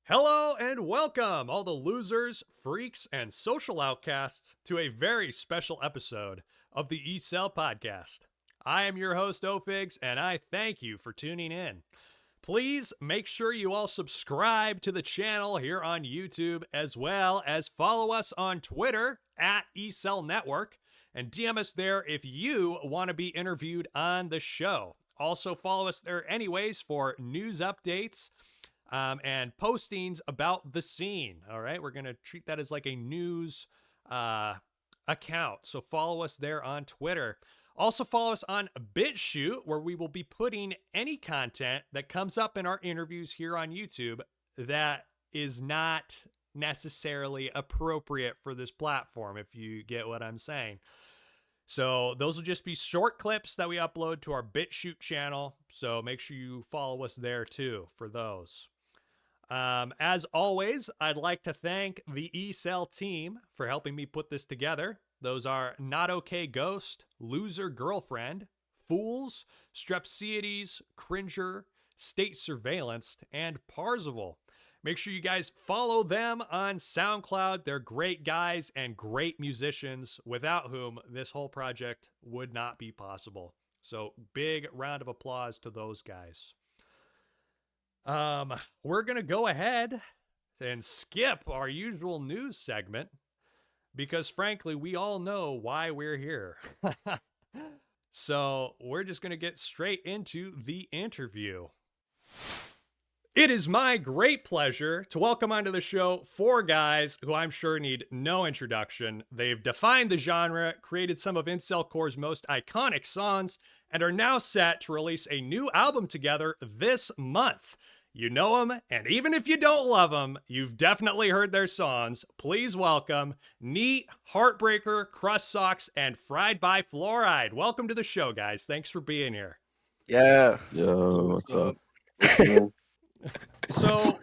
Hello and welcome, all the losers, freaks, and social outcasts, to a very special episode of the E-CEL podcast. I am your host, Ofigs, and I thank you for tuning in. Please make sure you all subscribe to the channel here on YouTube, as well as follow us on Twitter at E-CEL Network, and DM us there if you want to be interviewed on the show. Also follow us there anyways for news updates and postings about the scene. All right, we're gonna treat that as like a news account, so follow us there on Twitter. Also follow us on BitChute, where we will be putting any content that comes up in our interviews here on YouTube that is not necessarily appropriate for this platform, if you get what I'm saying. So those will just be short clips that we upload to our BitChute channel, so make sure you follow us there too for those. As always, I'd like to thank the E-CEL team for helping me put this together. Those are Not Okay Ghost, Loser Girlfriend, Fools, Strepsiades, Cringer, State Surveillance, and Parzival. Make sure you guys follow them on SoundCloud. They're great guys and great musicians, without whom this whole project would not be possible. So big round of applause to those guys. We're going to go ahead and skip our usual news segment because, frankly, we all know why we're here. So we're just going to get straight into the interview. It is my great pleasure to welcome onto the show four guys who I'm sure need no introduction. They've defined the genre, created some of Incelcore's most iconic songs, and are now set to release a new album together this month. You know them, and even if you don't love them, you've definitely heard their songs. Please welcome NEET, H4rtbrkr, Crustsox, and Fried by Fluoride. Welcome to the show, guys. Thanks for being here. Yeah. Yo, what's up? So,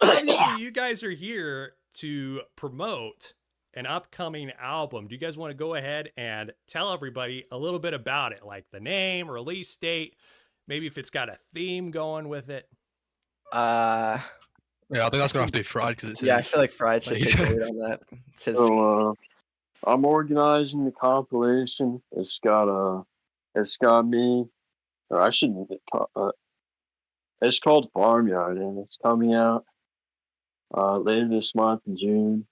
obviously, you guys are here to promote an upcoming album. Do you guys want to go ahead and tell everybody a little bit about it? Like the name, release date, maybe if it's got a theme going with it? Yeah, Yeah, I think that's gonna have to be Fried because it's I feel like Fried should take the lead on that. It's his. So I'm organizing the compilation. It's got me, or I shouldn't get it's called Farmyard, and it's coming out later this month in June.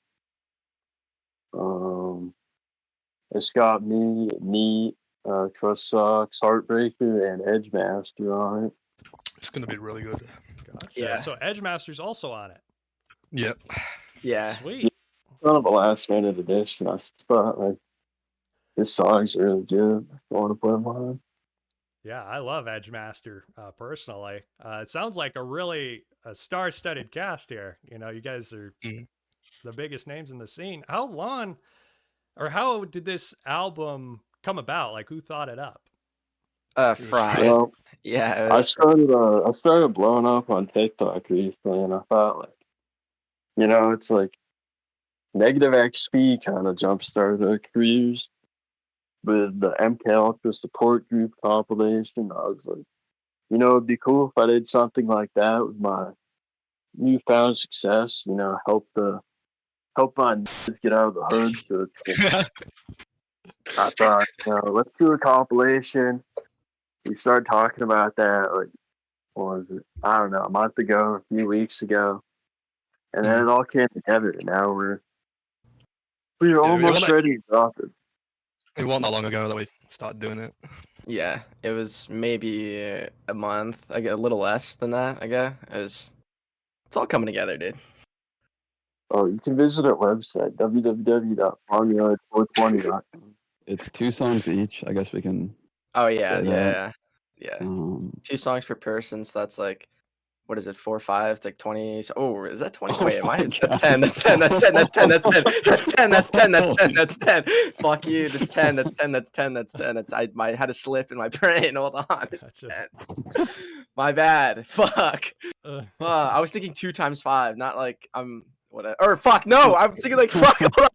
It's got me, NEET, Crustsox, H4rtbrkr, and Edgemaster on it. It's gonna be really good. Gotcha. Yeah. So Edgemaster's also on it. Yep. Yeah. Sweet. Kind of a last minute addition. I thought like this song's really good. I want to put them on. Yeah, I love Edgemaster personally. It sounds like a really star-studded cast here. You know, you guys are the biggest names in the scene. How long, or how did this album come about? Like, who thought it up? Fried. Well, Yeah. I started blowing up on TikTok recently, and I thought, like, you know, it's like Negative XP kind of jump started their careers with the MK Ultra support group compilation. I was like, you know, it'd be cool if I did something like that with my newfound success. You know, help my get out of the hood. So I thought, you know, let's do a compilation. We started talking about that, like, what was it? I don't know, a month ago, a few weeks ago. And then it all came together, and now we're almost ready to drop it. It wasn't that long ago that we started doing it. Yeah. It was maybe a month. I get a little less than that. I guess it's all coming together, dude. Oh, you can visit our website, www.farmyard420.com. It's 2 songs each. I guess we can. Oh yeah, Say that. yeah. 2 songs per person. So that's like, what is it? 4 or 5? It's like 20. Oh, is that 20? Wait, am I? That's 10. That's 10. That's 10. That's 10. That's 10. That's 10. That's 10. That's 10. That's 10. Fuck you. That's 10. That's 10. That's 10. That's 10. That's I had a slip in my brain. Hold on. It's 10. My bad. Fuck. I was thinking 2 times 5. Not like I'm Whatever. Or fuck, no, I'm thinking like fuck. Hold on.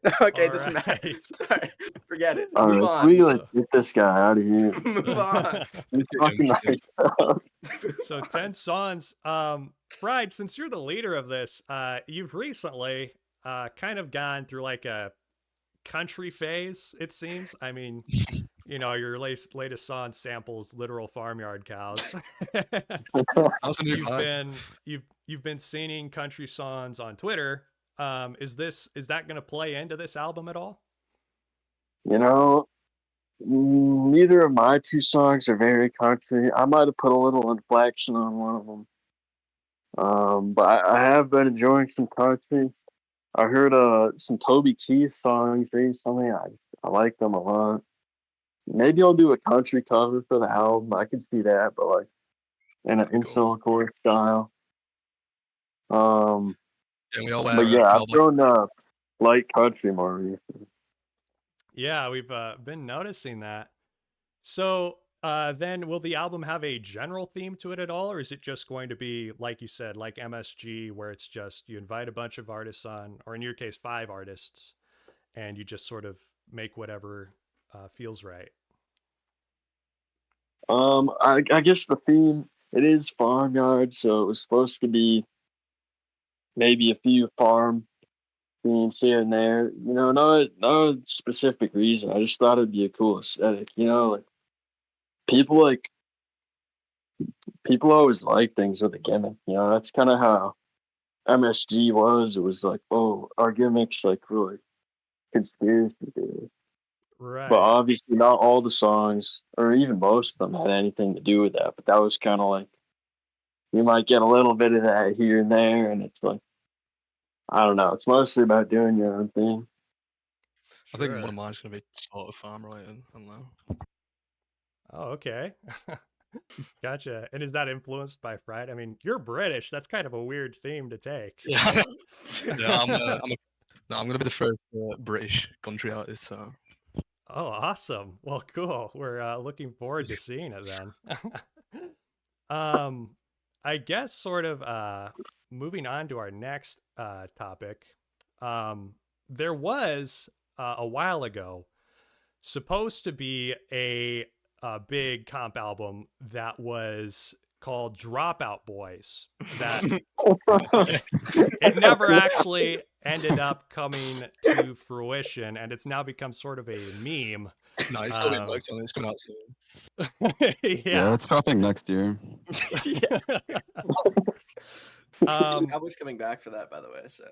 No, okay, All doesn't matter. right. Sorry, forget it. All Move right, on. we like So- get this guy out of here. Move on. He's fucking nice. So 10 songs. Fried, since you're the leader of this, you've recently kind of gone through like a country phase, it seems. I mean, you know, your latest song samples literal farmyard cows. That's a new vibe. You've been singing country songs on Twitter. Is that going to play into this album at all? You know, neither of my two songs are very country. I might have put a little inflection on one of them. But I have been enjoying some country. I heard some Toby Keith songs recently. I like them a lot. Maybe I'll do a country cover for the album. I can see that, but like in an That'd be cool. Incelcore style. Yeah, we all wear But yeah, I've cowboy. thrown light country more recently. Yeah, we've been noticing that. So then will the album have a general theme to it at all, or is it just going to be, like you said, like MSG, where it's just you invite a bunch of artists on, or in your case, 5 artists, and you just sort of make whatever feels right? I guess the theme, it is Farmyard, so it was supposed to be maybe a few farm themes here and there. You know, no specific reason. I just thought it'd be a cool aesthetic. You know, like people always like things with a gimmick. You know, that's kind of how MSG was. It was like, oh, our gimmick's like really conspiracy theory. Right. But obviously, not all the songs, or even most of them, had anything to do with that. But that was kind of like, you might get a little bit of that here and there, and it's like, I don't know. It's mostly about doing your own thing. I think Sure. one of mine's gonna be sort of farm related. I don't know. Oh, okay. Gotcha. And is that influenced by Fried? I mean, you're British. That's kind of a weird theme to take. Yeah, yeah. I'm gonna be the first British country artist. So Oh, awesome. Well, cool. We're looking forward to seeing it then. I guess sort of moving on to our next topic. There was a while ago supposed to be a big comp album that was called Dropout Boyz that it never actually ended up coming to fruition, and it's now become sort of a meme. no, it's still being worked on. It's coming out soon. Yeah, it's dropping next year. Cowboys coming back for that, by the way. So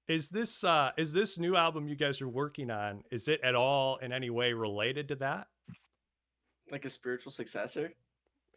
Is this new album you guys are working on, is it at all in any way related to that? like a spiritual successor.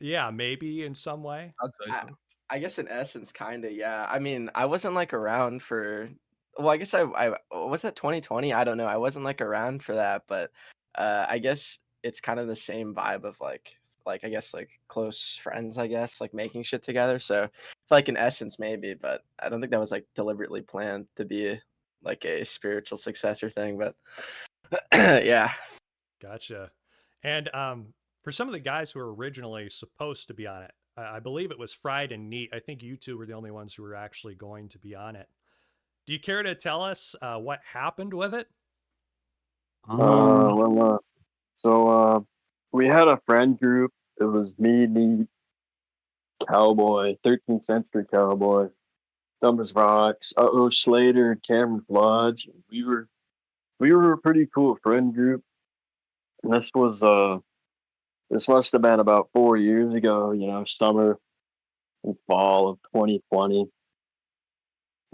Yeah, maybe in some way. I'd say so. I guess in essence, kind of, yeah. I mean, I wasn't like around for. Well, I guess I was that 2020. I don't know. I wasn't like around for that, but I guess it's kind of the same vibe of like I guess like close friends. I guess like making shit together. So like in essence, maybe, but I don't think that was like deliberately planned to be like a spiritual successor thing. But yeah. Gotcha. And for some of the guys who were originally supposed to be on it, I believe it was Fried and NEET. I think you two were the only ones who were actually going to be on it. Do you care to tell us what happened with it? So we had a friend group. It was me, NEET, Cowboy, 13th Century Cowboy, Dumb as Rocks, Slater, and Cameron Lodge. We were a pretty cool friend group. And this must have been about 4 years ago, you know, summer and fall of 2020.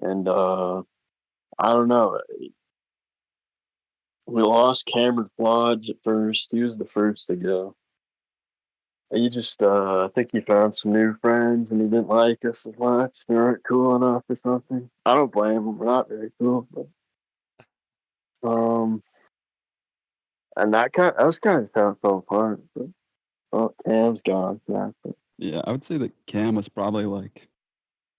And I don't know. We lost Cameron Lodge at first. He was the first to go. He just, I think he found some new friends and he didn't like us as much. We weren't cool enough or something. I don't blame him. We're not very cool, but and that was kind of how it fell apart. But Cam's gone now. Yeah, I would say that Cam was probably like,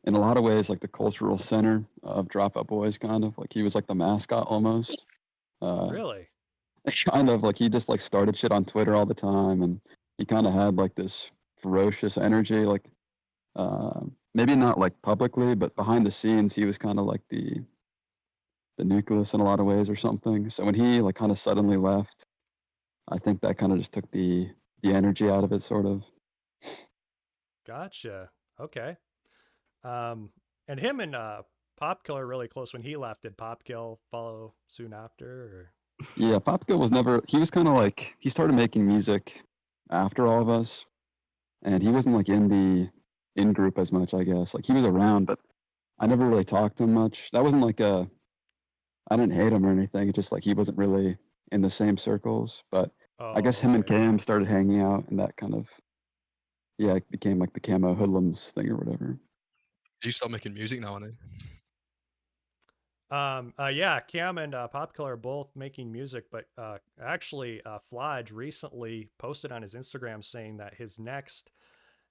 in a lot of ways, like the cultural center of Dropout Boyz, kind of like he was like the mascot almost. Really? Kind of like he just like started shit on Twitter all the time, and he kind of had like this ferocious energy. Like maybe not like publicly, but behind the scenes, he was kind of like the nucleus in a lot of ways or something. So when he like kind of suddenly left, I think that kind of just took the energy out of it, sort of. Gotcha. Okay. And him and Popkill are really close. When he left, did Popkill follow soon after? Or? Yeah, Popkill was never. He was kind of like he started making music after all of us, and he wasn't like in the in group as much, I guess. Like he was around, but I never really talked to him much. That wasn't like a. I didn't hate him or anything. It's just like he wasn't really in the same circles. But I guess him and okay. Cam started hanging out, and that kind of it became like the Camo Hoodlums thing or whatever. You start making music now, aren't you? Yeah, Cam and Popkill are both making music, but actually, Flodge recently posted on his Instagram saying that his next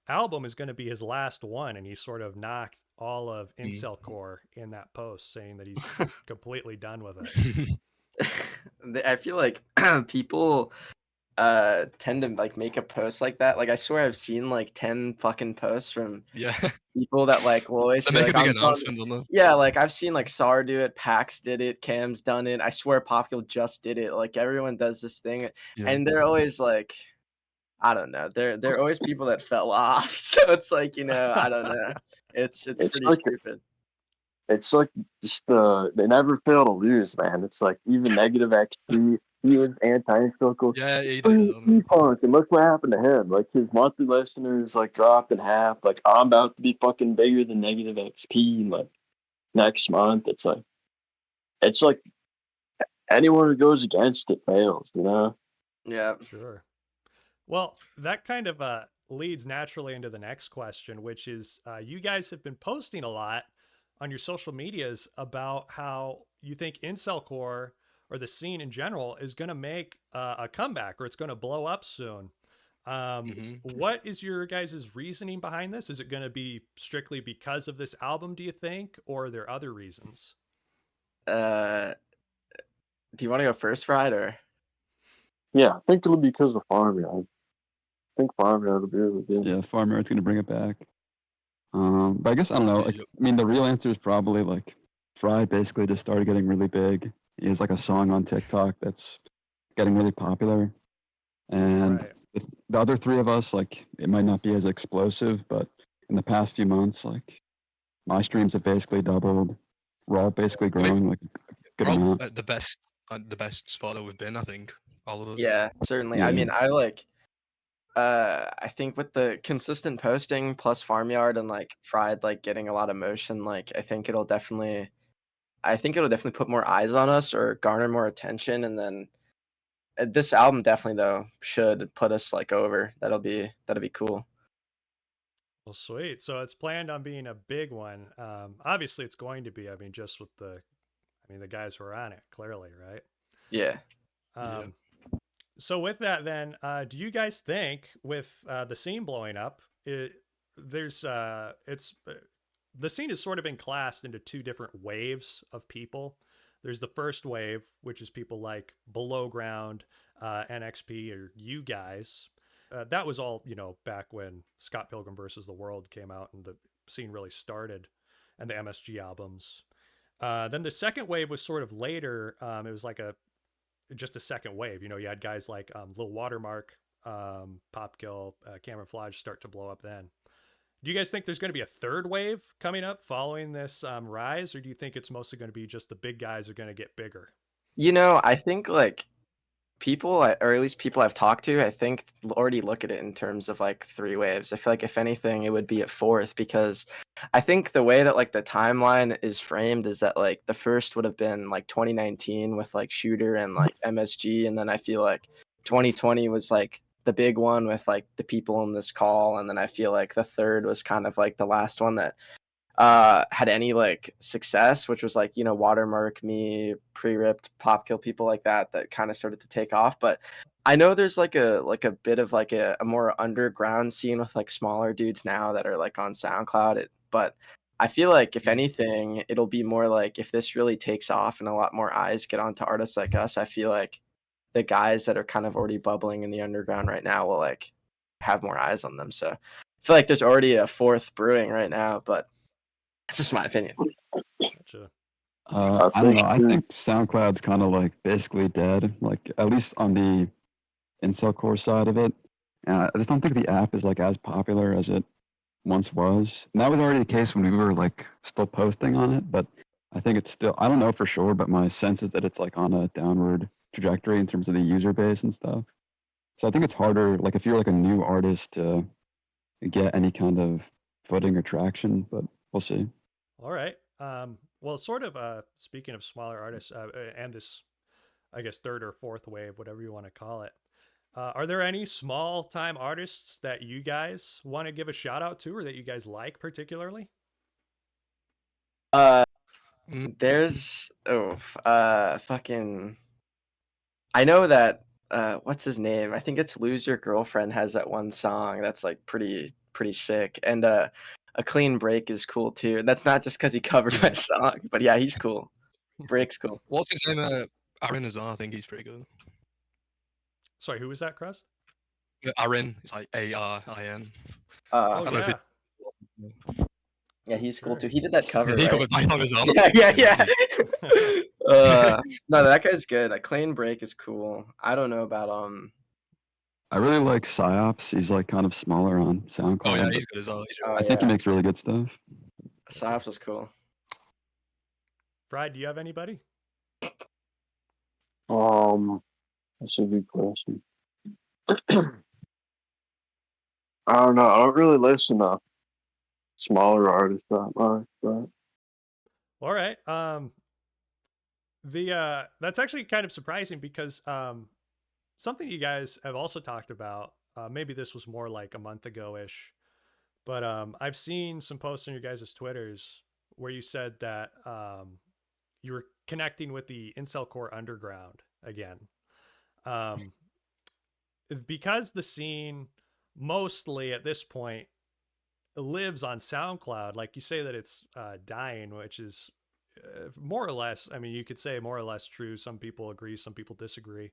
album is going to be his last one, and he sort of knocked all of Incelcore in that post, saying that he's completely done with it. I feel like people tend to like make a post like that. Like I swear I've seen like 10 fucking posts from people that like will always They say, make like, a big announcement, don't they? yeah, like I've seen like Sar do it, Pax did it, Cam's done it. I swear Popkill just did it. Like everyone does this thing, and they're always like, I don't know. They're always people that fell off. So it's like, you know, I don't know. It's pretty like stupid. It's like just they never fail to lose, man. It's like even negative XP, he was anti-Incelcore. Yeah, he did. Punk, and look what happened to him. Like his monthly listeners like dropped in half. Like I'm about to be fucking bigger than negative XP like next month. It's like anyone who goes against it fails, you know? Yeah. Sure. Well, that kind of leads naturally into the next question, which is you guys have been posting a lot on your social medias about how you think Incelcore or the scene in general is going to make a comeback, or it's going to blow up soon. What is your guys' reasoning behind this? Is it going to be strictly because of this album, do you think, or are there other reasons? Do you want to go first, Ride, or? Yeah, I think it'll be because of Farmyard. I think Farmyard will be really good. Yeah, Farmyard's gonna bring it back. But I guess I don't know. Like, I mean, the real answer is probably like Fry basically just started getting really big. He has like a song on TikTok that's getting really popular, and the other three of us, like, it might not be as explosive, but in the past few months, like, my streams have basically doubled. We're all basically growing like a good amount. At the best spot that we've been, I think, all of us. Yeah, certainly. Yeah. I mean, I think with the consistent posting plus Farmyard and like Fried like getting a lot of motion, like I think it'll definitely put more eyes on us or garner more attention. And then this album definitely though should put us like over. That'll be cool. Well, sweet. So it's planned on being a big one. Obviously it's going to be, I mean, just with the guys who are on it, clearly, right? Yeah. So with that, then, do you guys think with the scene blowing up, the scene has sort of been classed into two different waves of people. There's the first wave, which is people like Below Ground, NXP, or you guys. That was all, back when Scott Pilgrim versus the World came out and the scene really started, and the MSG albums. Then the second wave was sort of later. It was like just a second wave. You had guys like Lil Watermark, Popkill, Camouflage start to blow up then. Do you guys think there's going to be a third wave coming up following this rise, or do you think it's mostly going to be just the big guys are going to get bigger? I think like people, or at least people I've talked to, I think already look at it in terms of like three waves. I feel like if anything, it would be at fourth, because I think the way that like the timeline is framed is that like the first would have been like 2019 with like Shooter and like MSG, and then I feel like 2020 was like the big one with like the people in this call, and then I feel like the third was kind of like the last one that had any like success, which was like, Watermark, me, Pre-Ripped, Popkill, people like that kind of started to take off. But I know there's like a bit of like a more underground scene with like smaller dudes now that are like on SoundCloud. But I feel like if anything, it'll be more like if this really takes off and a lot more eyes get onto artists like us, I feel like the guys that are kind of already bubbling in the underground right now will like have more eyes on them. So feel like there's already a fourth brewing right now, but that's just my opinion. Gotcha. I don't know. I think SoundCloud's kind of like basically dead, like at least on the Incelcore side of it. I just don't think the app is like as popular as it once was. And that was already the case when we were like still posting on it, but I think it's still, I don't know for sure, but my sense is that it's like on a downward trajectory in terms of the user base and stuff. So I think it's harder, like if you're like a new artist to get any kind of footing or traction, but we'll see. All right. Well, sort of speaking of smaller artists and this, I guess, third or fourth wave, whatever you want to call it, are there any small time artists that you guys want to give a shout out to or that you guys like particularly? There's fucking, I know that what's his name? I think it's Lose Your Girlfriend has that one song that's like pretty sick, and A Clean Break is cool too. And that's not just because he covered my song, but yeah, he's cool. Break's cool. What's his name? Aaron as well. I think he's pretty good. Sorry, who was that, Crust? Aaron. It's like ARIN. Oh, don't know if yeah. Yeah, he's cool too. He did that cover. He Right? covered my song as well. Yeah. No, that guy's good. A Clean Break is cool. I don't know about I really like Psyops. He's like kind of smaller on SoundCloud. Oh yeah, but he's good as well. I think he makes really good stuff. Psyops was cool. Fried, do you have anybody? That's a good question. I don't know. I don't really listen to smaller artists that much, but All right. That's actually kind of surprising because something you guys have also talked about, maybe this was more like a month ago-ish, but I've seen some posts on your guys' Twitters where you said that you were connecting with the Incelcore underground again. Because the scene mostly at this point lives on SoundCloud, like you say that it's dying, which is more or less, I mean, you could say more or less true. Some people agree, some people disagree.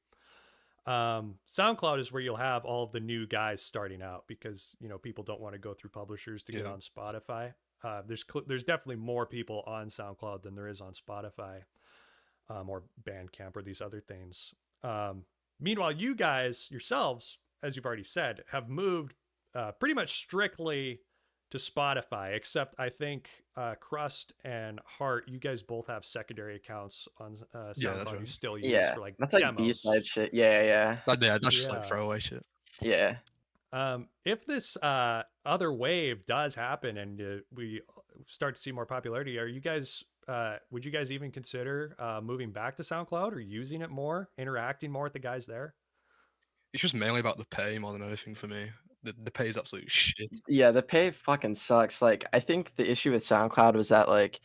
SoundCloud is where you'll have all of the new guys starting out because, you know, people don't want to go through publishers to get on Spotify. There's definitely more people on SoundCloud than there is on Spotify or Bandcamp or these other things. Meanwhile, you guys yourselves, as you've already said, have moved pretty much strictly to Spotify, except I think Crust and Heart, you guys both have secondary accounts on SoundCloud. Right. You still use for like that's like demos. B-side shit. Yeah. That's just like throwaway shit. Yeah. If this other wave does happen and we start to see more popularity, are you guys would you guys even consider moving back to SoundCloud or using it more, interacting more with the guys there? It's just mainly about the pay more than anything for me. The pay is absolute shit. Yeah, the pay fucking sucks. Like, I think the issue with SoundCloud was that, like,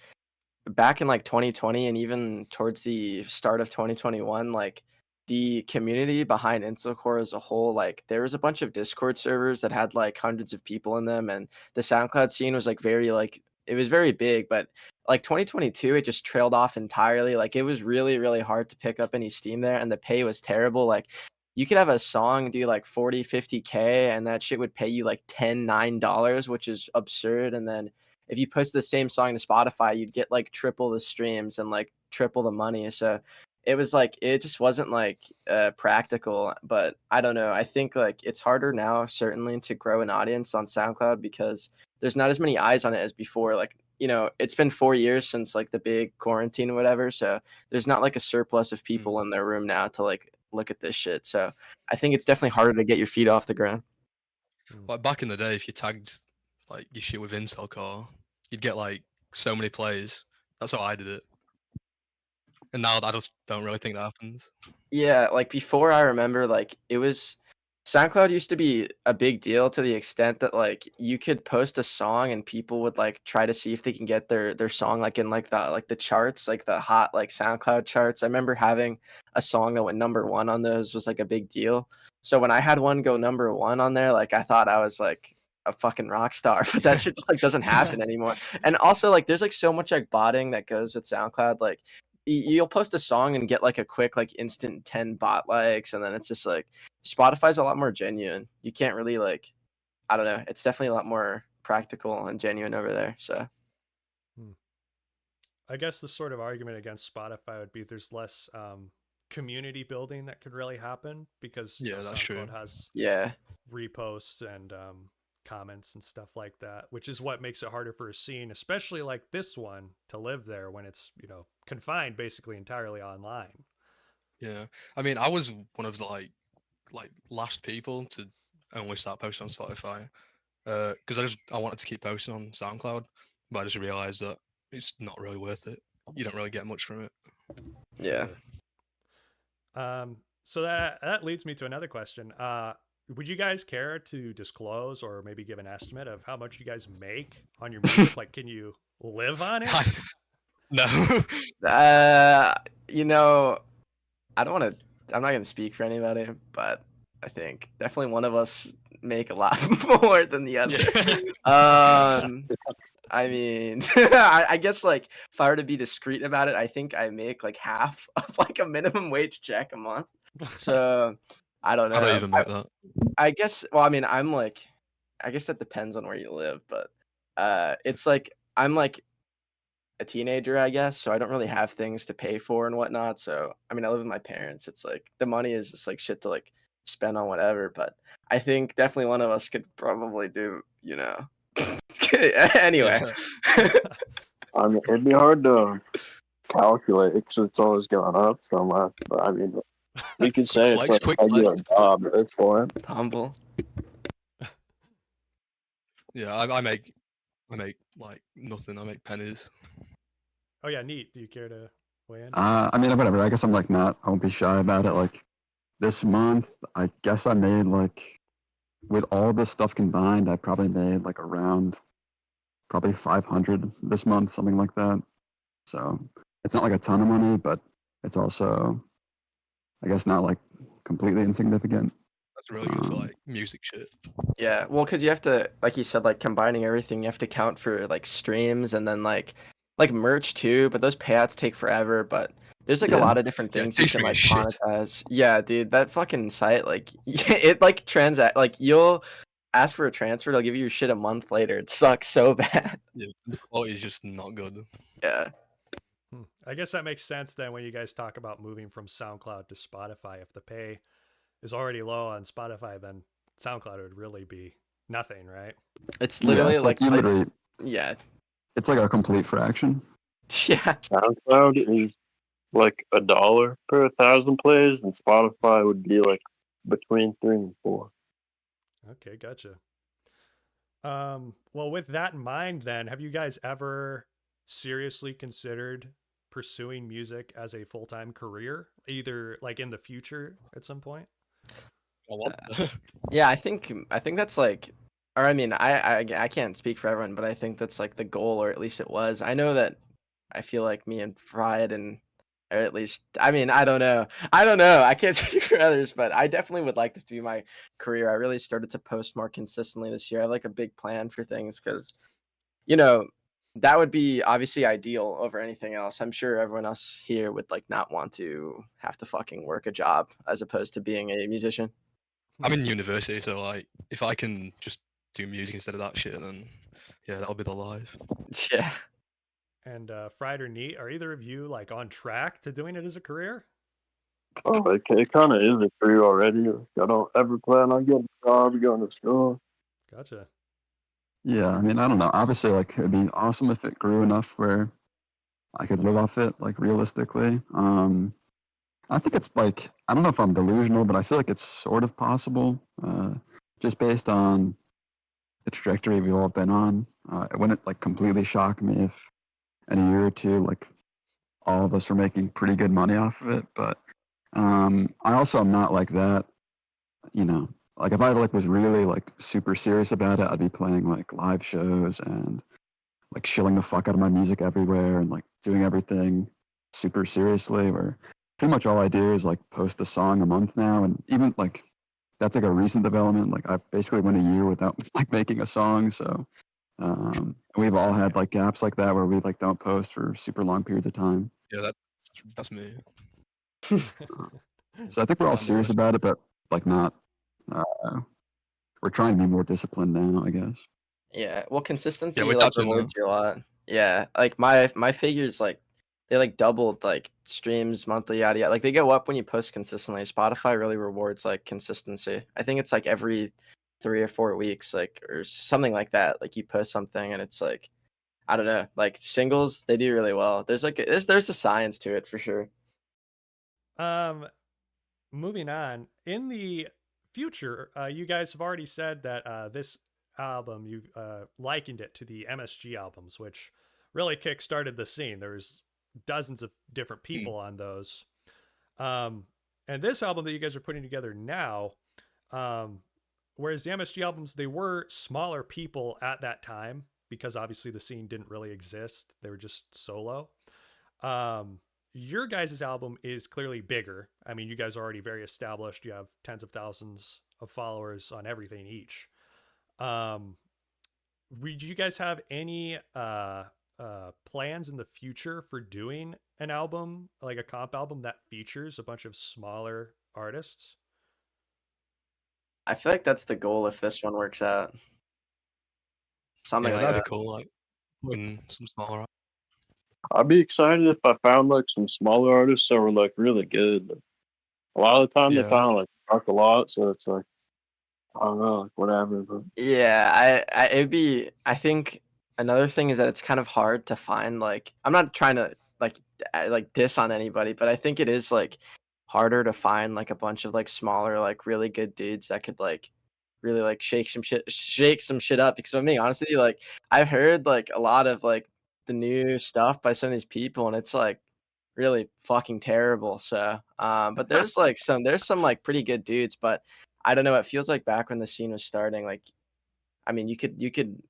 back in, like, 2020 and even towards the start of 2021, like, the community behind Incelcore as a whole, like, there was a bunch of Discord servers that had, like, hundreds of people in them, and the SoundCloud scene was, like, very, like, it was very big, but, like, 2022, it just trailed off entirely. Like, it was really, really hard to pick up any steam there, and the pay was terrible. Like, you could have a song do like 40, 50K and that shit would pay you like $9, which is absurd. And then if you post the same song to Spotify, you'd get like triple the streams and like triple the money. So it was like, it just wasn't like practical, but I don't know. I think like it's harder now, certainly, to grow an audience on SoundCloud because there's not as many eyes on it as before. Like, you know, it's been 4 years since like the big quarantine or whatever. So there's not like a surplus of people in their room now to like look at this shit. So I think it's definitely harder to get your feet off the ground. Like back in the day, if you tagged like your shit with Incelcore, you'd get like so many plays. That's how I did it. And now I just don't really think that happens. Yeah, like before I remember like it was SoundCloud used to be a big deal to the extent that like you could post a song and people would like try to see if they can get their song like in like the charts, like the hot like SoundCloud charts. I remember having a song that went #1 on those was like a big deal. So when I had one go #1 on there, like I thought I was like a fucking rock star, but that shit just like doesn't happen anymore. And also like there's like so much like botting that goes with SoundCloud. Like you'll post a song and get like a quick like instant 10 bot likes, and then it's just like Spotify's a lot more genuine. You can't really like, I don't know. It's definitely a lot more practical and genuine over there. So I guess the sort of argument against Spotify would be there's less community building that could really happen because Yeah, that's true. SoundCloud has yeah, reposts and comments and stuff like that, which is what makes it harder for a scene, especially like this one, to live there when it's, you know, confined basically entirely online. Yeah, I mean, I was one of the like last people to only start posting on Spotify, because I wanted to keep posting on SoundCloud, but I just realized that it's not really worth it. You don't really get much from it. yeah. Sure. So that leads me to another question. Would you guys care to disclose or maybe give an estimate of how much you guys make on your music? Like, can you live on it? No. You know, I don't want to. I'm not gonna speak for anybody, but I think definitely one of us make a lot more than the other. I mean, I guess like if I were to be discreet about it, I think I make like half of like a minimum wage check a month. So I don't know. I don't even make that. I guess. Well, I mean, I'm like, I guess that depends on where you live, but it's like I'm like a teenager, I guess, so I don't really have things to pay for and whatnot. So I mean, I live with my parents. It's like the money is just like shit to like spend on whatever. But I think definitely one of us could probably do, you know. Anyway. I mean, it'd be hard to calculate because it's always going up so much. But I mean, we could say it's like a regular job at this point. Humble. Yeah, I make like nothing. I make pennies. Oh yeah, neat. Do you care to weigh in? I mean, whatever. I guess I'm like not. I won't be shy about it. Like this month, I guess I made like, with all this stuff combined, I probably made like around probably 500 this month, something like that. So it's not like a ton of money, but it's also, I guess, not like completely insignificant. That's really good for like music shit. Yeah, well, because you have to, like you said, like combining everything, you have to count for like streams and then like merch too. But those payouts take forever. But there's like a lot of different things you can like monetize. Yeah, dude, that fucking site, like it like like you'll ask for a transfer, they'll give you your shit a month later. It sucks so bad. Yeah, the quality is just not good. Yeah. I guess that makes sense then when you guys talk about moving from SoundCloud to Spotify. If the pay is already low on Spotify, then SoundCloud would really be nothing, right? It's literally it's like you literally, yeah. It's like a complete fraction. Yeah. SoundCloud is like $1 per 1,000 plays, and Spotify would be like between 3 and 4. Okay, gotcha. Well, with that in mind, then, have you guys ever seriously considered pursuing music as a full-time career, either like in the future at some point? Yeah, I think that's like, or I mean, I can't speak for everyone, but I think that's like the goal, or at least it was. I know that I feel like me and Fried, and or at least, I mean, I don't know. I can't speak for others, but I definitely would like this to be my career. I really started to post more consistently this year. I have like a big plan for things because, you know, that would be obviously ideal over anything else. I'm sure everyone else here would like not want to have to fucking work a job as opposed to being a musician. I'm in university, so like if I can just do music instead of that shit, then yeah, that'll be the life. Yeah. And Fried or Neat, are either of you like on track to doing it as a career? Oh, it kind of is a career already. I don't ever plan on getting a job, going to school. Gotcha. Yeah, I mean, I don't know. Obviously, like it'd be awesome if it grew enough where I could live off it, like realistically. I think it's like, I don't know if I'm delusional, but I feel like it's sort of possible, just based on the trajectory we've all been on. It wouldn't like completely shock me if in a year or two, like all of us were making pretty good money off of it. But I also am not like that, you know. Like if I like was really like super serious about it, I'd be playing like live shows and like shilling the fuck out of my music everywhere and like doing everything super seriously. Where pretty much all I do is like post a song a month now, and even like that's like a recent development. Like I basically went a year without like making a song. So we've all had like gaps like that where we like don't post for super long periods of time. Yeah, that's me. So I think we're all serious about it, but like not we're trying to be more disciplined now, I guess. Yeah, well, Yeah, consistency we're like tapping rewards that. you a lot. Yeah, like my figures like they like doubled like streams monthly, yada yada. Like they go up when you post consistently. Spotify really rewards like consistency. I think it's like every 3 or 4 weeks, like or something like that. Like you post something and it's like I don't know, like singles they do really well. There's like there's a science to it for sure. Um, moving on. In the future, you guys have already said that this album you likened it to the MSG albums, which really kick-started the scene. There's dozens of different people on those. Um, and this album that you guys are putting together now, um, whereas the MSG albums, they were smaller people at that time because obviously the scene didn't really exist. They were just solo. Um, your guys' album is clearly bigger. I mean, you guys are already very established. You have tens of thousands of followers on everything each. Um, do you guys have any plans in the future for doing an album, like a comp album that features a bunch of smaller artists? I feel like that's the goal if this one works out. Something Yeah, like that'd that. be cool. Like putting some smaller. I'd be excited if I found like some smaller artists that were like really good. But a lot of the time they Yeah, kind of like suck a lot, so it's like I don't know, like whatever. But Yeah, it'd be. I think another thing is that it's kind of hard to find. Like, I'm not trying to like diss on anybody, but I think it is like harder to find like a bunch of like smaller, like really good dudes that could like really like shake some shit up. Because I mean, honestly, like I've heard like a lot of like the new stuff by some of these people, and it's like really fucking terrible. So, but there's some like pretty good dudes, but I don't know. It feels like back when the scene was starting, like I mean, you could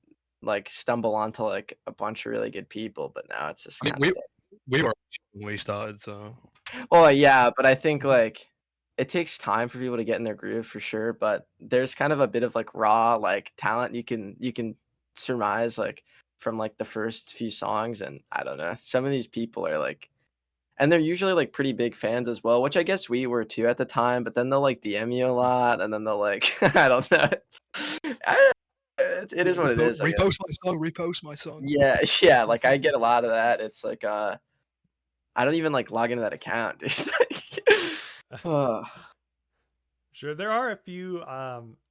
like stumble onto like a bunch of really good people, but now it's just I mean kind of we were when we started, so like, well, yeah, but I think like it takes time for people to get in their groove for sure. But there's kind of a bit of like raw like talent you can surmise like from like the first few songs, and I don't know. Some of these people are like and they're usually like pretty big fans as well, which I guess we were too at the time. But then they'll like DM you a lot, and then they'll like I don't know. It is what it is, I guess. repost my song. Yeah, yeah. Like I get a lot of that. It's like I don't even like log into that account, dude. Oh, Sure, there are a few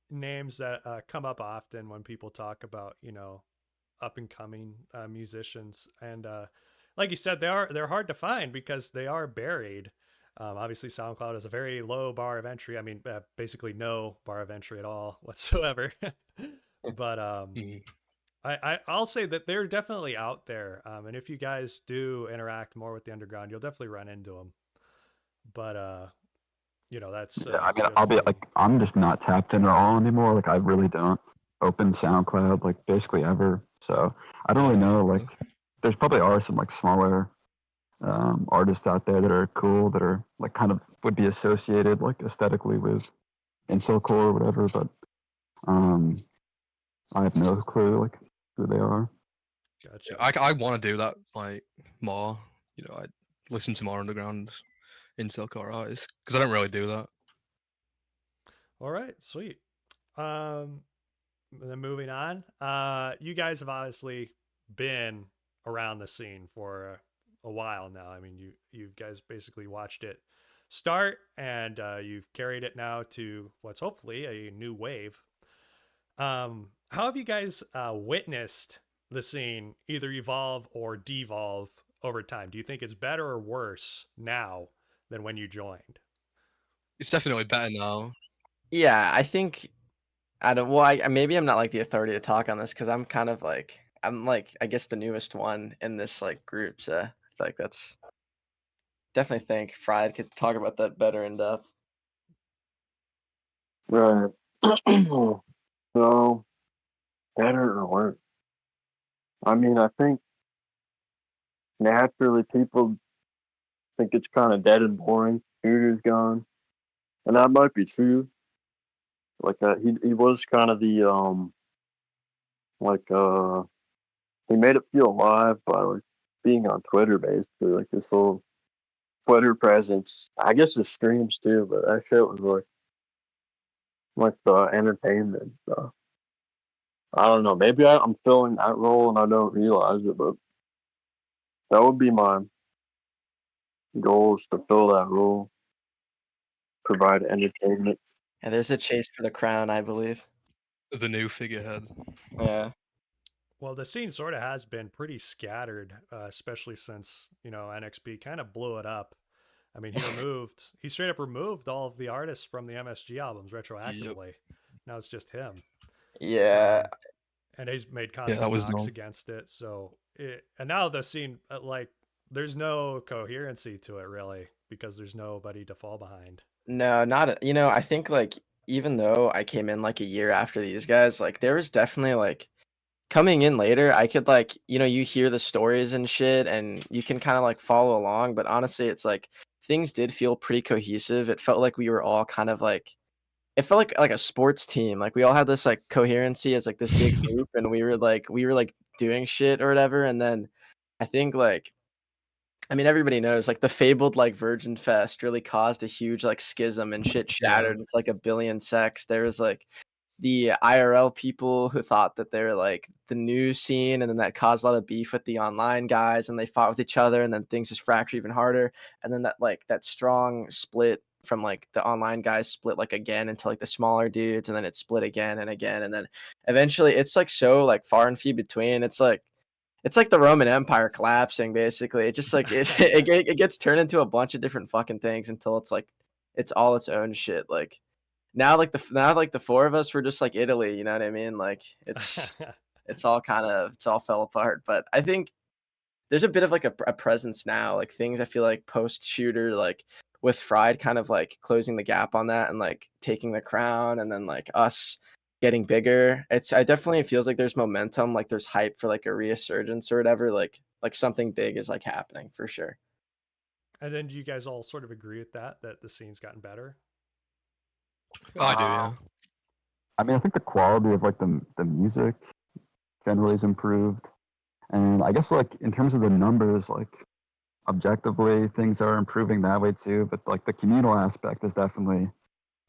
names that come up often when people talk about up and coming musicians, and like you said, they're hard to find because they are buried. Obviously, SoundCloud is a very low bar of entry. I mean, basically no bar of entry at all whatsoever. But Mhm. I'll say that they're definitely out there. And if you guys do interact more with the underground, you'll definitely run into them. But that's Yeah, I mean, just I'll be me. like, I'm just not tapped in at all anymore. Like, I really don't open SoundCloud like basically ever. So I don't really know. Like, there's probably are some like smaller artists out there that are cool that are like kind of would be associated like aesthetically with Incelcore or whatever. But um, I have no clue like who they are. Gotcha. I want to do that like more. I listen to more underground Incelcore artists because I don't really do that. All right, sweet. Um, then moving on. You guys have obviously been around the scene for a while now. I mean, you guys basically watched it start, and you've carried it now to what's hopefully a new wave. How have you guys witnessed the scene either evolve or devolve over time? Do you think it's better or worse now than when you joined? It's definitely better now. yeah. I think I don't. Well, maybe I'm not like the authority to talk on this because I'm kind of like I'm like I guess the newest one in this like group. So I feel like that's definitely think Fried could talk about that better in depth. right. So better or worse? I mean, I think naturally people think it's kind of dead and boring. Shooter's gone, and that might be true. Like he was kind of the like he made it feel alive by like being on Twitter basically, like this whole Twitter presence. I guess his streams too, but that shit was like like the entertainment stuff. I don't know. Maybe I'm filling that role and I don't realize it, but that would be my goal, is to fill that role, provide entertainment. And there's a chase for the crown, I believe. The new figurehead. Yeah. Well, the scene sort of has been pretty scattered, especially since, NXP kind of blew it up. I mean, he straight up removed all of the artists from the MSG albums retroactively. Now it's just him. Yeah. And he's made that constant was knocks dumb. against it. And now the scene, there's no coherency to it really, because there's nobody to fall behind. No, not I think like even though I came in like a year after these guys, like there was definitely like coming in later, I could like, you hear the stories and shit and you can kind of like follow along, but honestly, it's like things did feel pretty cohesive. It felt like we were all kind of like, it felt like a sports team. Like we all had this like coherency as like this big group, and we were like doing shit or whatever. And then I think like, I mean, everybody knows like the fabled like Virgin Fest really caused a huge like schism and shit shattered. It's like a billion sects. There was like the IRL people who thought that they're like the new scene, and then that caused a lot of beef with the online guys, and they fought with each other, and then things just fractured even harder. And then that strong split from like the online guys split like again into like the smaller dudes, and then it split again and again, and then eventually it's like so like far and few between. It's like the Roman Empire collapsing, basically. It just like it gets turned into a bunch of different fucking things until it's like it's all its own shit. Like now the four of us were just like Italy, you know what I mean? Like it's all fell apart. But I think there's a bit of like a presence now, like things I feel like post shooter, like with Fried kind of like closing the gap on that and like taking the crown, and then like us getting bigger. I definitely feels like there's momentum, like there's hype for like a resurgence or whatever, like something big is like happening for sure. And then do you guys all sort of agree with that the scene's gotten better? I do, yeah. I mean, I think the quality of like the music generally is improved, and I guess like in terms of the numbers, like objectively things are improving that way too. But like the communal aspect is definitely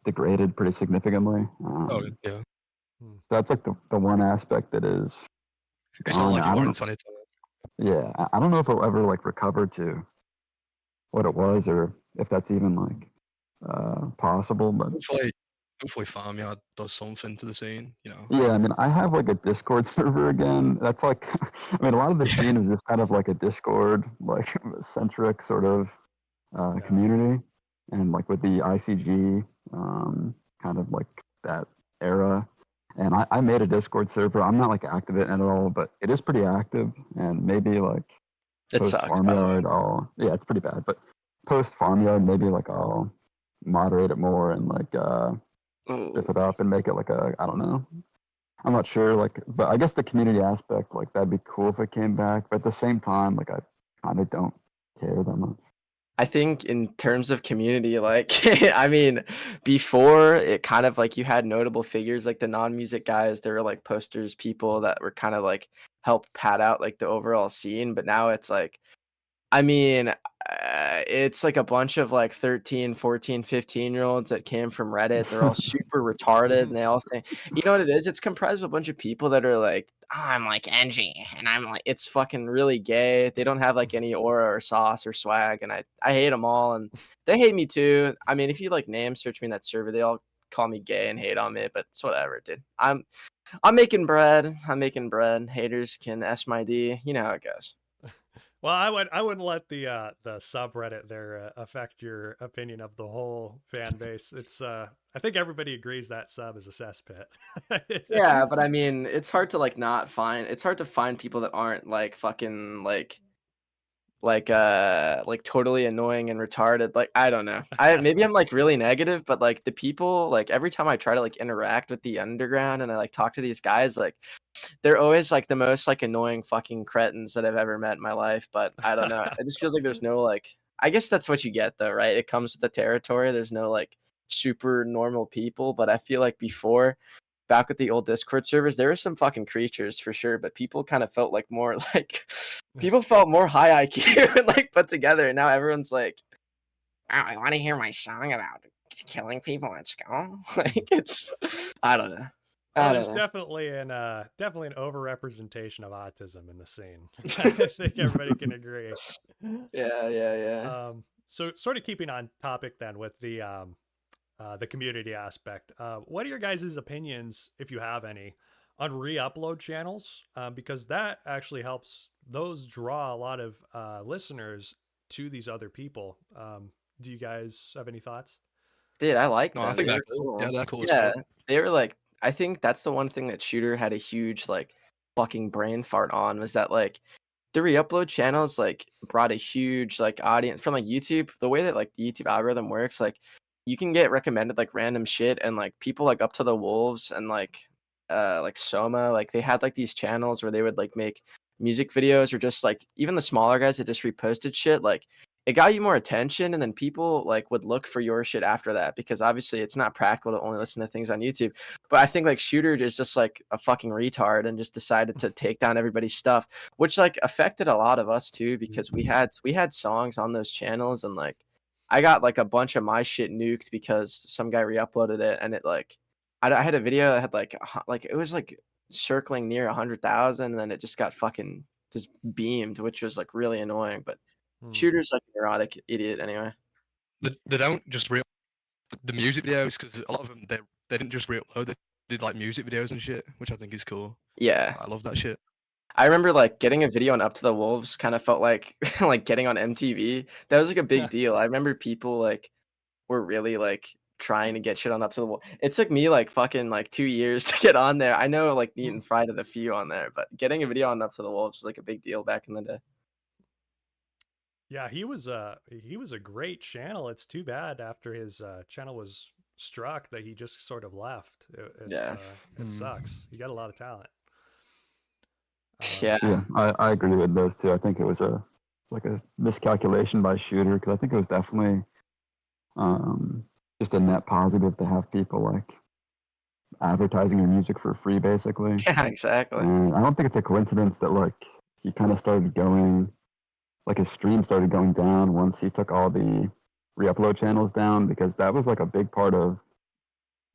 degraded pretty significantly. Yeah. That's like the one aspect that is. It's not like it were in 2020. Yeah, I don't know if it'll ever like recover to what it was, or if that's even like possible. But hopefully Farmyard does something to the scene, Yeah, I mean, I have like a Discord server again. That's like, I mean, a lot of the scene is just kind of like a Discord, like centric sort of community, and like with the ICG, kind of like that era. And I made a Discord server. I'm not like active in it at all, but it is pretty active. And maybe like It post sucks, Farmyard, yeah, it's pretty bad. But post Farmyard, maybe like I'll moderate it more and like rip it up and make it like I don't know. I'm not sure, like, but I guess the community aspect, like, that'd be cool if it came back. But at the same time, like, I kind of don't care that much. I think in terms of community, like, I mean, before it kind of like you had notable figures like the non-music guys. There were like posters, people that were kind of like help pad out like the overall scene. But now it's like, I mean, it's like a bunch of like 13, 14, 15-year-olds that came from Reddit. They're all super retarded, and they all think, you know what it is? It's comprised of a bunch of people that are like, oh, I'm like Angie, and I'm like, it's fucking really gay. They don't have like any aura or sauce or swag, and I hate them all, and they hate me too. I mean, if you like name search me in that server, they all call me gay and hate on me, but it's whatever, dude. I'm making bread. Haters can S my D. You know how it goes. Well, I wouldn't let the subreddit there affect your opinion of the whole fan base. It's I think everybody agrees that sub is a cesspit. Yeah, but I mean, it's hard to like not find. It's hard to find people that aren't like fucking like totally annoying and retarded. Like I don't know. Maybe I'm like really negative, but like the people, like every time I try to like interact with the underground and I like talk to these guys, like they're always like the most like annoying fucking cretins that I've ever met in my life. But I don't know. It just feels like there's no like, I guess that's what you get though, right? It comes with the territory. There's no like super normal people. But I feel like before, back with the old Discord servers, there were some fucking creatures for sure. But people kind of felt like more like people felt more high IQ and like put together. And now everyone's like, wow, I want to hear my song about killing people at school. Like it's, I don't know. Well, I there's don't know. definitely an overrepresentation of autism in the scene. I think everybody can agree. Yeah. So sort of keeping on topic then with the community aspect. What are your guys' opinions, if you have any, on re-upload channels? Because that actually helps those draw a lot of listeners to these other people. Do you guys have any thoughts? Dude, I like No, I them. think They they're were cool. Yeah, cool. they're cool as Yeah, fuck. they were like, I think that's the one thing that Shooter had a huge like fucking brain fart on, was that like the re-upload channels like brought a huge like audience from like YouTube. The way that like the YouTube algorithm works, like you can get recommended like random shit, and like people like Up to the Wolves and like Soma, like they had like these channels where they would like make music videos, or just like even the smaller guys that just reposted shit, like it got you more attention, and then people like would look for your shit after that, because obviously it's not practical to only listen to things on YouTube. But I think like Shooter is just like a fucking retard and just decided to take down everybody's stuff, which like affected a lot of us too, because we had songs on those channels, and like I got like a bunch of my shit nuked because some guy re-uploaded it, and it like I had a video that had like like it was like circling near 100,000, and then it just got fucking just beamed, which was like really annoying. But Shooter's like a neurotic idiot anyway. They don't just the music videos, because a lot of them they didn't just re-upload. They did like music videos and shit, which I think is cool. Yeah. I love that shit. I remember like getting a video on Up to the Wolves kind of felt like like getting on MTV. That was like a big deal. I remember people like were really like trying to get shit on Up to the Wolves. It took me like fucking like 2 years to get on there. I know like NEET and Fried had a few on there, but getting a video on Up to the Wolves was like a big deal back in the day. Yeah, he was a great channel. It's too bad after his channel was struck that he just sort of left. Yeah. It sucks. He got a lot of talent. Yeah. Yeah, I agree with those two. I think it was a miscalculation by Shooter, because I think it was definitely just a net positive to have people like advertising your music for free, basically. Yeah, exactly. And I don't think it's a coincidence that like he kind of started going, like his stream started going down once he took all the re-upload channels down, because that was like a big part of,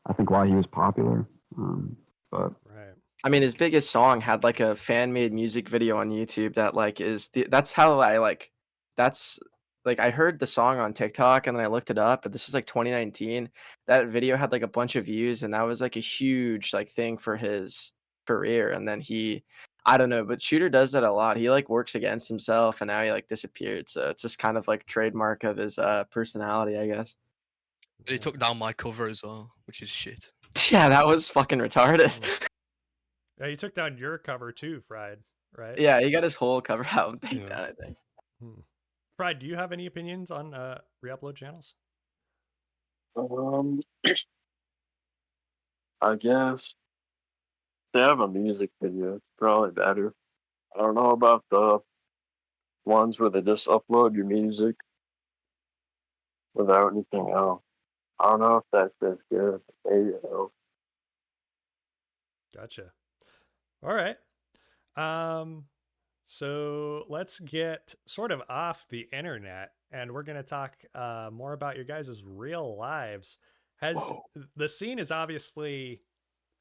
I think, why he was popular. But right. I mean, his biggest song had like a fan made music video on YouTube that like that's how I like, that's like I heard the song on TikTok and then I looked it up, but this was like 2019. That video had like a bunch of views, and that was like a huge like thing for his career. And then I don't know, but Shooter does that a lot. He like works against himself, and now he like disappeared. So it's just kind of like trademark of his personality, I guess. But he took down my cover as well, which is shit. Yeah, that was fucking retarded. Yeah, he took down your cover too, Fried, right? Yeah, he got his whole cover album taken down, I think. Fried, do you have any opinions on re-upload channels? I guess they have a music video. It's probably better. I don't know about the ones where they just upload your music without anything else. I don't know if that's as good. Maybe though. Gotcha. All right. So let's get sort of off the internet, and we're going to talk more about your guys' real lives. The scene is obviously,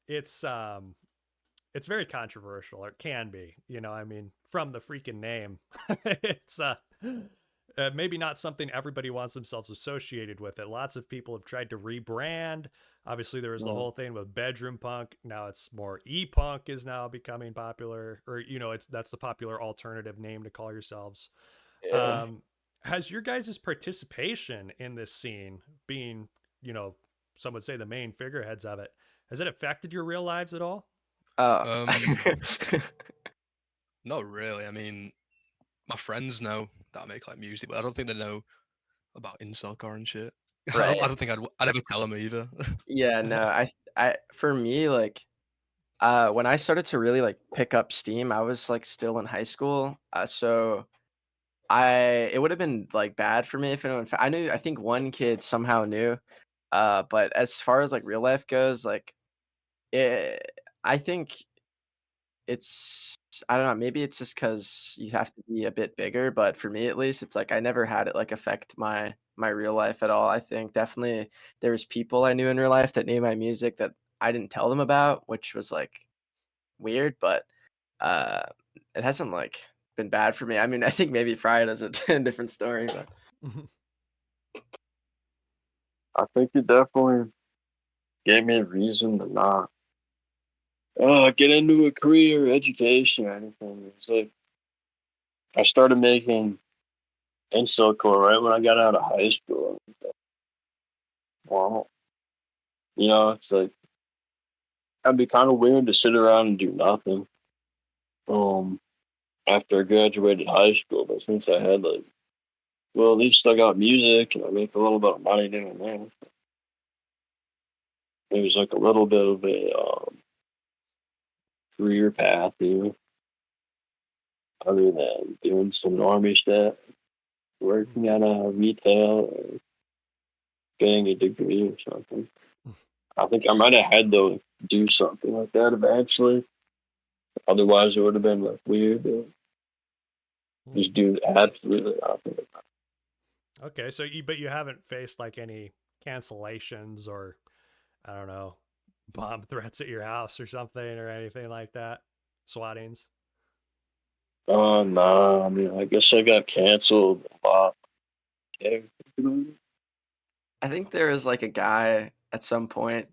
it's very controversial, or it can be, I mean, from the freaking name. It's maybe not something everybody wants themselves associated with it. Lots of people have tried to rebrand. Obviously, there was the whole thing with bedroom punk. Now it's more e-punk is now becoming popular, or that's the popular alternative name to call yourselves. Yeah. Has your guys' participation in this scene, being, some would say the main figureheads of it, has it affected your real lives at all? Not really. I mean, my friends know that I make like music, but I don't think they know about Incelcore and shit. Right. I don't think I'd ever tell them either. Yeah, no, for me, like, when I started to really like pick up steam, I was like still in high school. So it would have been like bad for me if anyone, I think one kid somehow knew. But as far as like real life goes, like, I think it's I don't know, maybe it's just because you have to be a bit bigger, but for me at least, it's like I never had it like affect my real life at all. I think definitely there was people I knew in real life that knew my music that I didn't tell them about, which was like weird, but uh it hasn't like been bad for me. I mean, I think maybe Friday is a different story, but I think it definitely gave me a reason to not get into a career, education, or anything. It's like I started making Incelcore right when I got out of high school. Wow, it's like I'd be kind of weird to sit around and do nothing. Um, after I graduated high school, but since I had like, well, at least I got music and I make a little bit of money doing that. It was like a little bit of a career path, other than doing some normie stuff, working at a retail or getting a degree or something. I think I might have had to do something like that eventually. Otherwise, it would have been like weird to just do absolutely nothing. Okay, so you haven't faced like any cancellations or I don't know, bomb threats at your house or something or anything like that? Swattings. Oh, no. I mean, I guess I got canceled a lot. Yeah. I think there was like a guy at some point,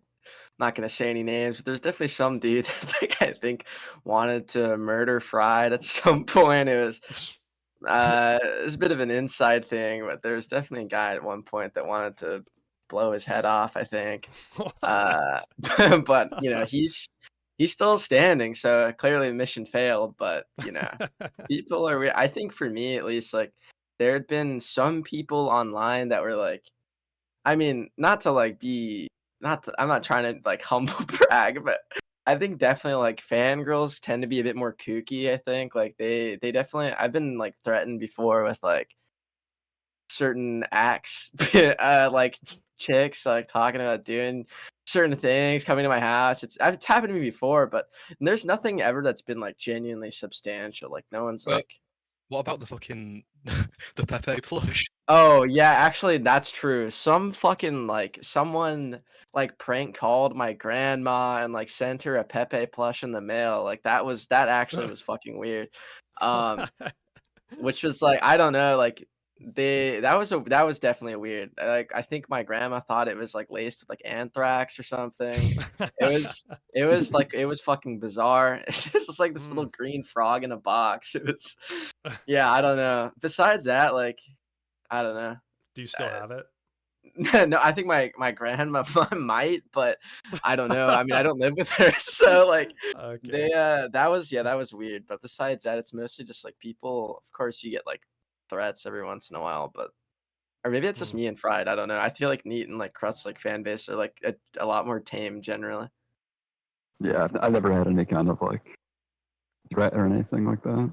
not gonna say any names, but there's definitely some dude that like, I think wanted to murder Fried at some point. It was a bit of an inside thing, but there was definitely a guy at one point that wanted to blow his head off, I think. What? But he's still standing, so clearly the mission failed. But people are weird. I think for me at least, like there had been some people online that were like, I mean, not to like be not to, I'm not trying to like humble brag, but I think definitely like fangirls tend to be a bit more kooky, I think. Like they definitely I've been like threatened before with like certain acts like chicks like talking about doing certain things coming to my house. It's happened to me before, but there's nothing ever that's been like genuinely substantial. Like no one's But like, what about the fucking the Pepe plush? oh yeah, actually that's true. Some fucking like someone like prank called my grandma and like sent her a Pepe plush in the mail. Like that actually was fucking weird. Um which was like I don't know, like that was definitely weird. Like I think my grandma thought it was like laced with like anthrax or something. It was fucking bizarre. It's just like this little green frog in a box. It was yeah, I don't know. Besides that, like I don't know. Do you still have it? No, I think my grandma might, but I don't know. I mean, I don't live with her, so like Okay. that was weird. But besides that, it's mostly just like people. Of course, you get like threats every once in a while, but or maybe it's just me and Fried. I don't know. I feel like Neat and like Crust like fan base are like a lot more tame generally. Yeah, I've never had any kind of like threat or anything like that.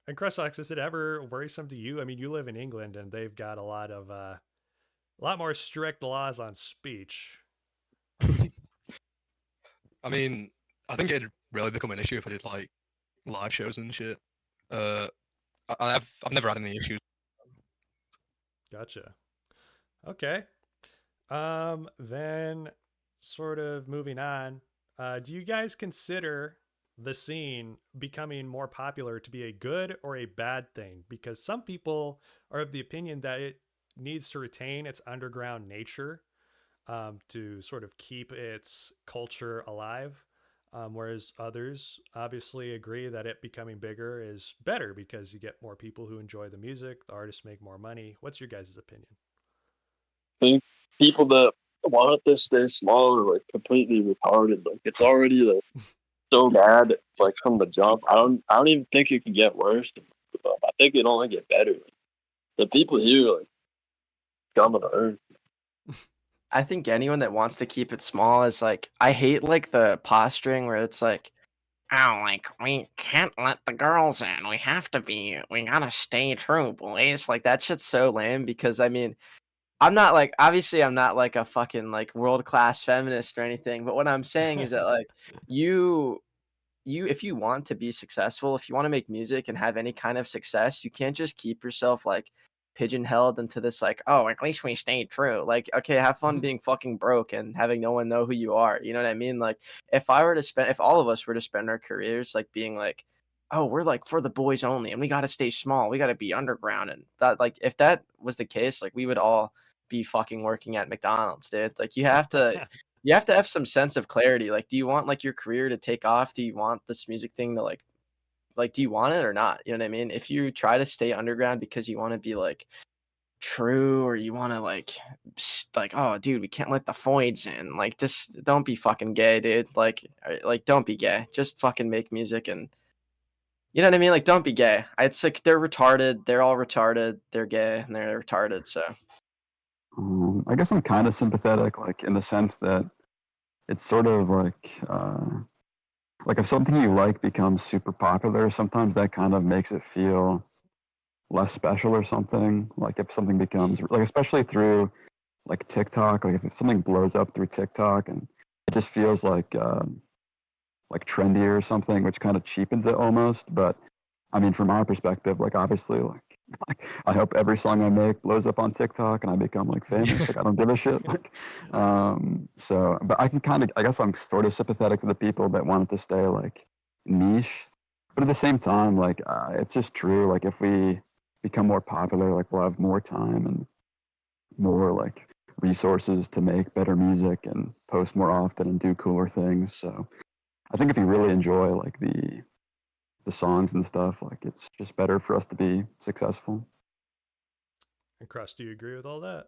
And Crustsox, is it ever worrisome to you? I mean, you live in England and they've got a lot more strict laws on speech. I mean, I think it'd really become an issue if I did like live shows and shit. Uh, I've never had any issues. Gotcha. Okay. Then sort of moving on. Do you guys consider the scene becoming more popular to be a good or a bad thing? Because some people are of the opinion that it needs to retain its underground nature to sort of keep its culture alive. Whereas others obviously agree that it becoming bigger is better because you get more people who enjoy the music, the artists make more money. What's your guys' opinion? I think people that want it to stay small are like completely retarded. Like it's already like so bad, like from the jump. I don't even think it can get worse. I think it only get better. Like, the people here like dumb on earth. I think anyone that wants to keep it small is like I hate like the posturing where it's like, oh, like we can't let the girls in. We gotta stay true, boys. Like that shit's so lame because I mean, I'm not like obviously I'm not like a fucking like world class feminist or anything, but what I'm saying is that like you if you want to be successful, if you want to make music and have any kind of success, you can't just keep yourself like pigeonholed into this like, oh, at least we stayed true. Like, okay, have fun being fucking broke and having no one know who you are. You know what I mean? Like, if all of us were to spend our careers like being like, oh, we're like for the boys only and we got to stay small, we got to be underground, and that, like, if that was the case, like we would all be fucking working at McDonald's, dude. Like, you have to have some sense of clarity. Like, do you want like your career to take off? Do you want this music thing to like do you want it or not? You know what I mean? If you try to stay underground because you want to be like true, or you want to like, oh dude, we can't let the foids in, like, just don't be fucking gay, dude. Like don't be gay, just fucking make music. And you know what I mean? Like, don't be gay. It's like they're retarded, they're all retarded, they're gay and they're retarded. So I guess I'm kind of sympathetic, like in the sense that it's sort of like if something you like becomes super popular, sometimes that kind of makes it feel less special or something. Like if something becomes like, especially through like TikTok, like if something blows up through TikTok and it just feels like trendier or something, which kind of cheapens it almost. But I mean, from my perspective, like obviously, like I hope every song I make blows up on TikTok and I become like famous. Like I don't give a shit. Like, so, but I can kind of, I guess I'm sort of sympathetic to the people that want it to stay like niche. But at the same time, like it's just true. Like if we become more popular, like we'll have more time and more like resources to make better music and post more often and do cooler things. So I think if you really enjoy like the songs and stuff, like it's just better for us to be successful. And Crust, do you agree with all that?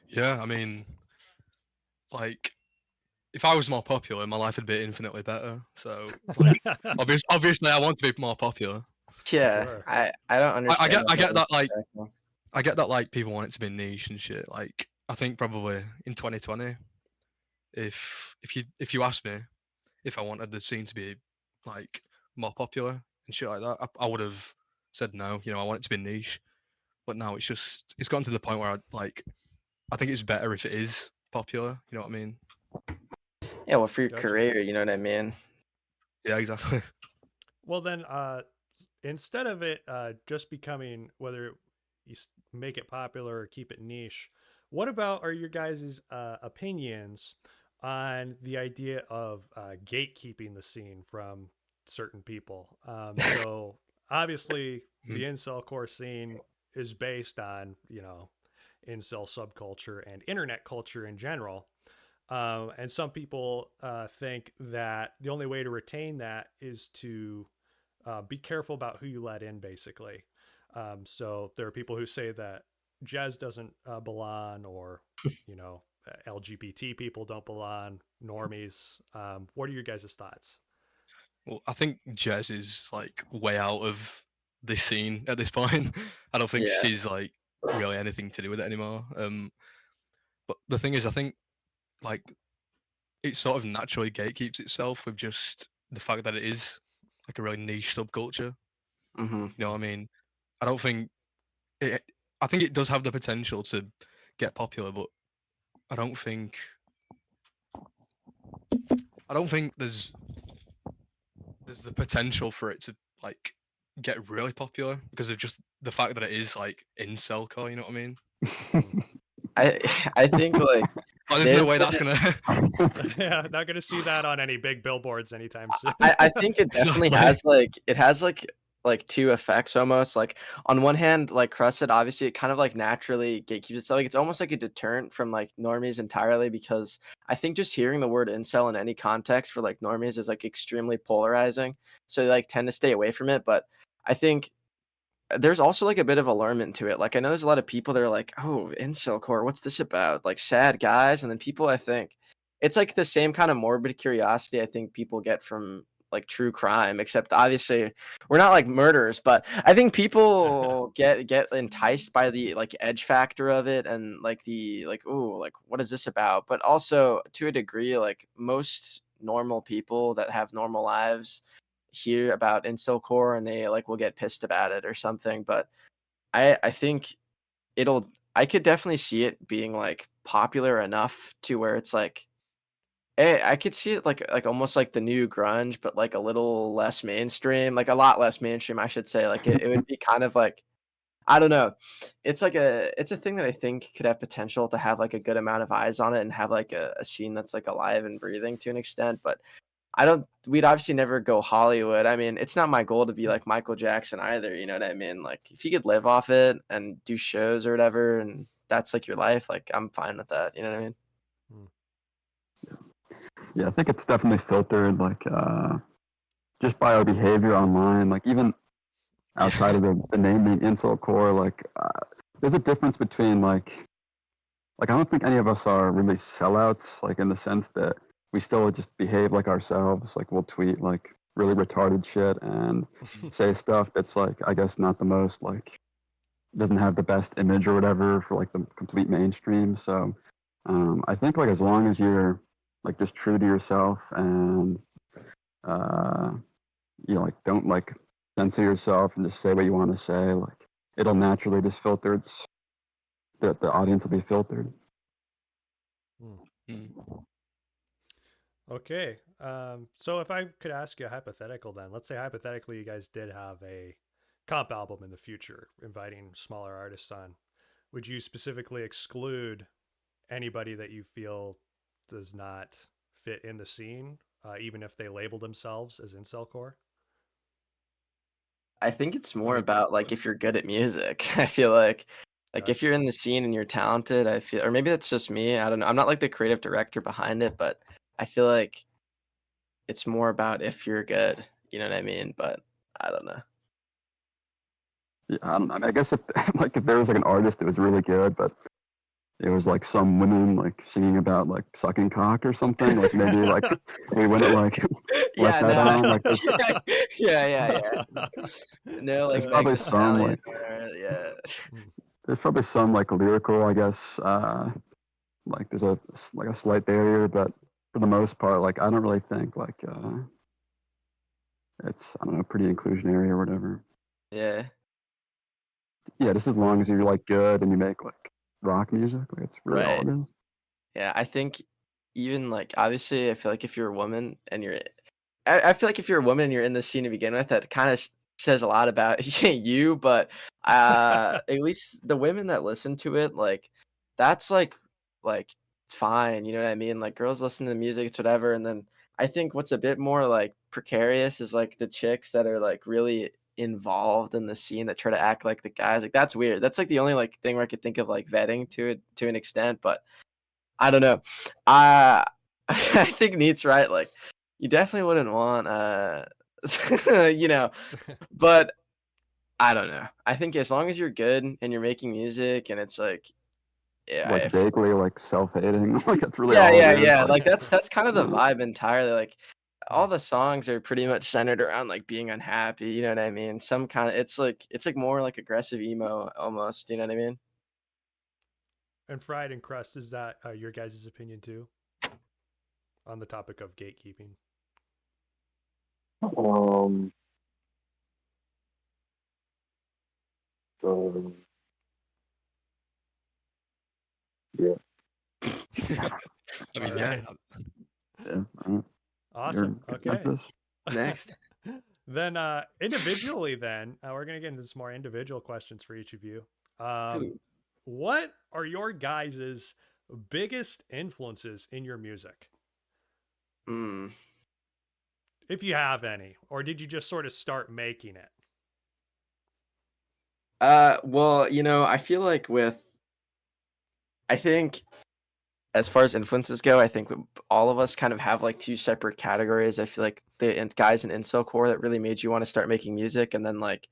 Yeah, I mean, like, if I was more popular, my life would be infinitely better. So, like, obviously, I want to be more popular. yeah, Sure. I don't understand. I get that, like, I get that, like, people want it to be niche and shit. Like, I think probably in 2020, if you asked me if I wanted the scene to be like more popular and shit like that, I would have said no. You know, I want it to be niche. But now it's gotten to the point where I think it's better if it is popular. You know what I mean? Yeah, well, for your Gotcha. career, you know what I mean? Yeah, exactly. Well, then, instead of it just becoming whether you make it popular or keep it niche, what about are your guys' opinions on the idea of gatekeeping the scene from certain people? So obviously, the Incelcore scene is based on, incel subculture and internet culture in general. And some people think that the only way to retain that is to be careful about who you let in, basically. So there are people who say that jazz doesn't belong, or, LGBT people don't belong, normies. What are your guys' thoughts? Well, I think Jez is like way out of this scene at this point. I don't think Yeah. she's like really anything to do with it anymore. But the thing is, I think like it sort of naturally gatekeeps itself with just the fact that it is like a really niche subculture. Mm-hmm. You know what I mean? I don't think it. I think it does have the potential to get popular, but I don't think. I don't think there's the potential for it to like get really popular because of just the fact that it is like Incelcore. You know what I mean? I think like There's no there's way that's gonna. Yeah, not going to see that on any big billboards anytime soon. I think it definitely Exactly. has like two effects almost. Like on one hand, like Crust said, obviously it kind of like naturally gatekeeps itself. Like it's almost like a deterrent from like normies entirely, because I think just hearing the word incel in any context for like normies is like extremely polarizing. So they like tend to stay away from it. But I think there's also like a bit of allurement to it. Like I know there's a lot of people that are like, oh, Incelcore, what's this about? Like sad guys. And then people, I think it's like the same kind of morbid curiosity I think people get from like true crime, except obviously we're not like murderers, but I think people get enticed by the like edge factor of it, and like the like, oh, like what is this about? But also to a degree, like most normal people that have normal lives hear about Incelcore and they like will get pissed about it or something. But I think I could definitely see it being like popular enough to where it's like I could see it like almost like the new grunge, but like a little less mainstream, like a lot less mainstream, I should say. Like it would be kind of like, I don't know. It's a thing that I think could have potential to have like a good amount of eyes on it and have like a scene that's like alive and breathing to an extent. But we'd obviously never go Hollywood. I mean, it's not my goal to be like Michael Jackson either. You know what I mean? Like if you could live off it and do shows or whatever, and that's like your life, like I'm fine with that. You know what I mean? Yeah, I think it's definitely filtered, like just by our behavior online. Like even outside of the name being Incelcore, like there's a difference between like I don't think any of us are really sellouts, like in the sense that we still just behave like ourselves. Like we'll tweet like really retarded shit and say stuff that's like, I guess, not the most like, doesn't have the best image or whatever for like the complete mainstream. So I think like as long as you're like just true to yourself and you know, like don't like censor yourself and just say what you want to say, like it'll naturally just filter. It's that the audience will be filtered. Okay. So if I could ask you a hypothetical then, let's say hypothetically you guys did have a comp album in the future, inviting smaller artists on. Would you specifically exclude anybody that you feel does not fit in the scene, even if they label themselves as Incelcore? I think it's more about like if you're good at music. I feel like Gotcha. if you're in the scene and you're talented, I feel, or maybe that's just me. I don't know. I'm not like the creative director behind it, but I feel like it's more about if you're good. You know what I mean? But I don't know. Yeah, I don't know. I guess if like if there was like an artist that was really good, but it was like some women like singing about like sucking cock or something, like maybe like we wouldn't like let Yeah, that no. on. Like yeah. No, like there's probably Megan Thee some Stallion like or, yeah. there's probably some like lyrical, I guess. Like there's a slight barrier, but for the most part, like I don't really think like it's, I don't know, pretty inclusionary or whatever. Yeah. Yeah, just as long as you're like good and you make like rock music, like it's really all Right. it is. Yeah, I think even like obviously I feel like if you're a woman and I feel like if you're a woman and you're in the scene to begin with, that kind of says a lot about you, but at least the women that listen to it, like that's like fine, you know what I mean? Like girls listen to the music, it's whatever, and then I think what's a bit more like precarious is like the chicks that are like really involved in the scene that try to act like the guys. Like that's weird. That's like the only like thing where I could think of like vetting to it to an extent, but I don't know. I think Neat's right. Like, you definitely wouldn't want, you know, but I don't know. I think as long as you're good and you're making music and it's like, yeah, Like vaguely like self-hating, like that's really yeah, all yeah, it is. yeah. Like, Like that's kind of the vibe entirely. Like all Hmm. the songs are pretty much centered around like being unhappy. You know what I mean? Some kind of it's like more like aggressive emo almost. You know what I mean? And Fried and Crust, is that your guys' opinion too on the topic of gatekeeping? Um, yeah. I mean, All yeah. right. yeah, Awesome. your Okay. consensus. Next. Then individually, then we're gonna get into some more individual questions for each of you. Ooh. What are your guys' biggest influences in your music, Mm. if you have any, or did you just sort of start making it? Well, you know, I feel like I think as far as influences go, I think all of us kind of have like two separate categories. I feel like guys in incel core that really made you want to start making music, and then like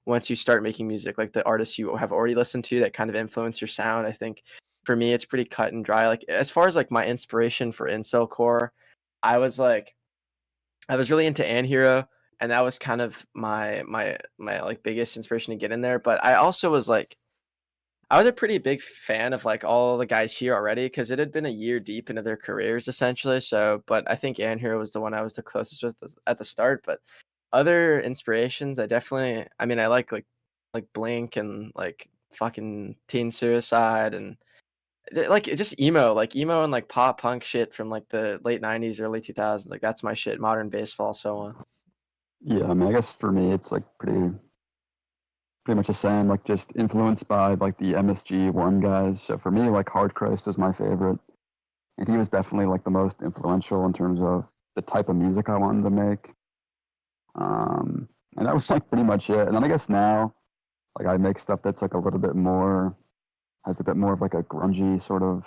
once you start making music, like the artists you have already listened to that kind of influence your sound. I think for me, it's pretty cut and dry. Like as far as like my inspiration for incel core, I was like I was really into Anhero, and that was kind of my like biggest inspiration to get in there. But I also was like I was a pretty big fan of like all the guys here already because it had been a year deep into their careers essentially. So, but I think Anhero was the one I was the closest with at the start. But other inspirations, I mean, I like Blink and like fucking Teen Suicide and like just emo and like pop punk shit from like the late 90s, early 2000s. Like that's my shit. Modern baseball, so on. Yeah, I mean, I guess for me, it's like pretty much the same. Like just influenced by like the MSG1 guys. So for me, like Hard Christ is my favorite, and he was definitely like the most influential in terms of the type of music I wanted to make. And that was like pretty much it. And then I guess now, like I make stuff that's like a little bit more, has a bit more of like a grungy sort of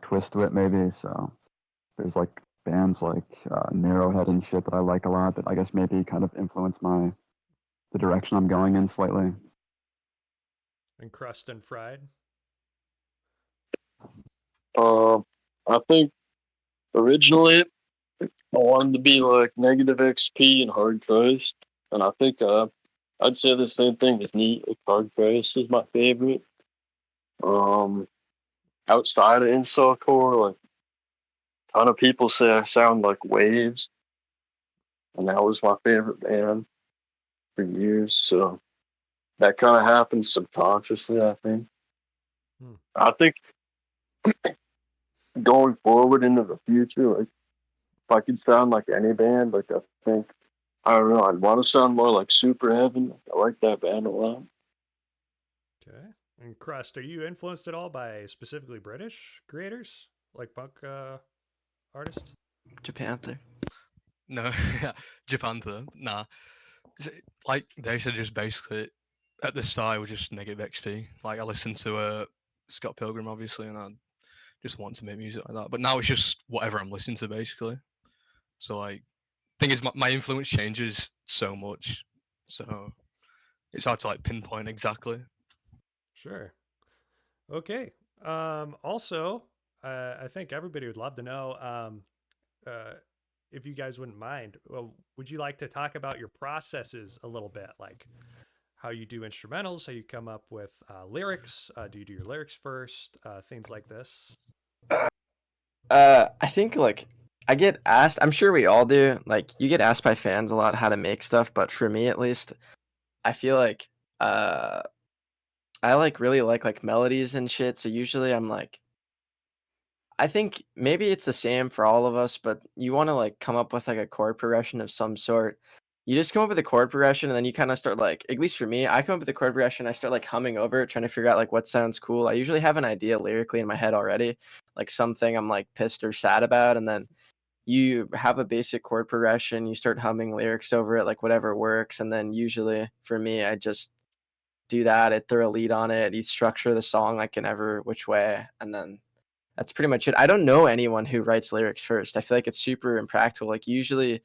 twist to it maybe. So there's like bands like Narrowhead and shit that I like a lot that I guess maybe kind of influence the direction I'm going in slightly. And Crust and Fried. I think originally I wanted to be like Negative XP and Hard Christ, and I think I'd say the same thing with NEET. Like Hard Christ is my favorite. Outside of Incelcore, like a ton of people say I sound like Waves, and that was my favorite band for years. So that kind of happened subconsciously, I think. I think going forward into the future, like if I could sound like any band, like I think I don't know, I'd want to sound more like Super Heaven. I like that band a lot. Okay. And Crust, are you influenced at all by specifically British creators like punk artists? Japanther. No, Japanther. Nah. Like they said, just basically at the start, I was just Negative XP. Like I listened to Scott Pilgrim, obviously, and I just want to make music like that. But now it's just whatever I'm listening to, basically. So like, thing is, my influence changes so much, so it's hard to like pinpoint exactly. Sure. Okay. Also, I think everybody would love to know if you guys wouldn't mind. Well, would you like to talk about your processes a little bit, like how you do instrumentals, how you come up with lyrics? Do you do your lyrics first? Things like this. I think like I get asked. I'm sure we all do. Like you get asked by fans a lot how to make stuff, but for me at least, I feel like I like really like melodies and shit. So usually I'm like, I think maybe it's the same for all of us, but you want to like come up with like a chord progression of some sort. You just come up with a chord progression and then you kind of start like, at least for me, I come up with a chord progression. I start like humming over it, trying to figure out like what sounds cool. I usually have an idea lyrically in my head already, like something I'm like pissed or sad about. And then you have a basic chord progression. You start humming lyrics over it, like whatever works. And then usually for me, I just do that. I throw a lead on it. You structure the song like in ever which way. And then that's pretty much it. I don't know anyone who writes lyrics first. I feel like it's super impractical. Like usually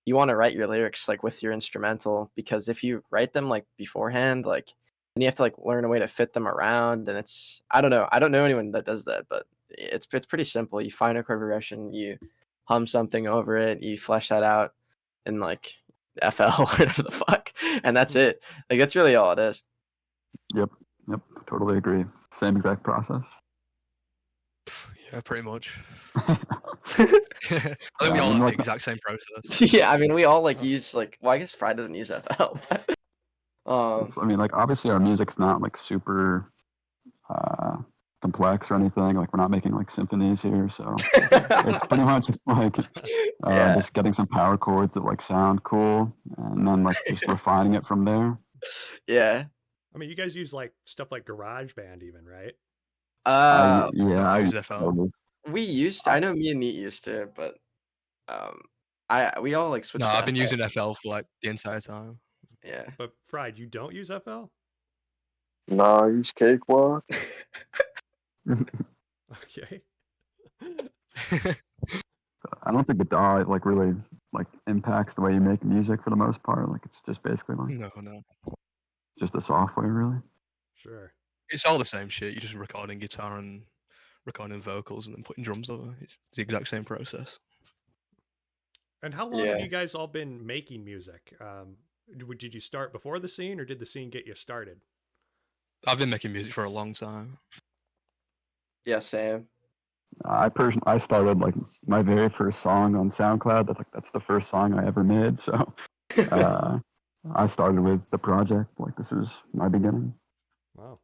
you want to write your lyrics like with your instrumental, because if you write them like beforehand, like then you have to like learn a way to fit them around, and it's I don't know anyone that does that, but it's pretty simple. You find a chord progression, you hum something over it, you flesh that out in like FL or whatever the fuck, and that's it. Like that's really all it is. Yep, totally agree. Same exact process. Yeah, pretty much. I I think we all have the like, exact same process. Yeah, I mean we all like use like, well, I guess Fry doesn't use FL. I mean, like obviously our music's not like super complex or anything. Like we're not making like symphonies here, so it's pretty much just like Yeah. just getting some power chords that like sound cool, and then like just refining it from there. Yeah. I mean, you guys use like stuff like GarageBand, even, right? I I use FL. We used to, I know me and Neat used to, but we all like switched No, to I've been FL. using FL for like the entire time. Yeah. But Fried, you don't use FL? Nah, I use Cakewalk. Okay. I don't think the DAW like really like impacts the way you make music for the most part. Like it's just basically like No. just the software, really. Sure. It's all the same shit. You're just recording guitar and recording vocals and then putting drums over. It's the exact same process. And how long have you guys all been making music? Did you start before the scene, or did the scene get you started? I've been making music for a long time. Yeah, same. I started like my very first song on SoundCloud. That's the first song I ever made. So I started with the project. Like this was my beginning. Wow.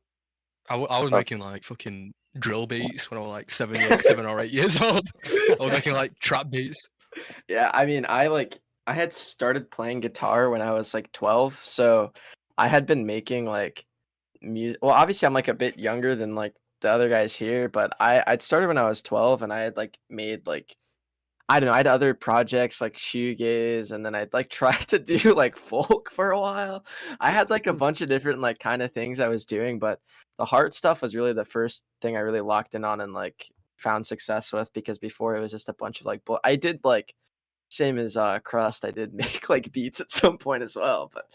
I was making like fucking drill beats when I was like 7 or 8 years old. I was making like trap beats. Yeah, I mean, I had started playing guitar when I was like 12, so I had been making like music. Well, obviously I'm like a bit younger than like the other guys here, but I'd started when I was 12 and I had like made like I don't know, I had other projects like shoegaze and then I'd like try to do like folk for a while. I had like a bunch of different like kind of things I was doing, but the heart stuff was really the first thing I really locked in on and like found success with because before it was just a bunch of like I did like same as Crust, I did make like beats at some point as well, but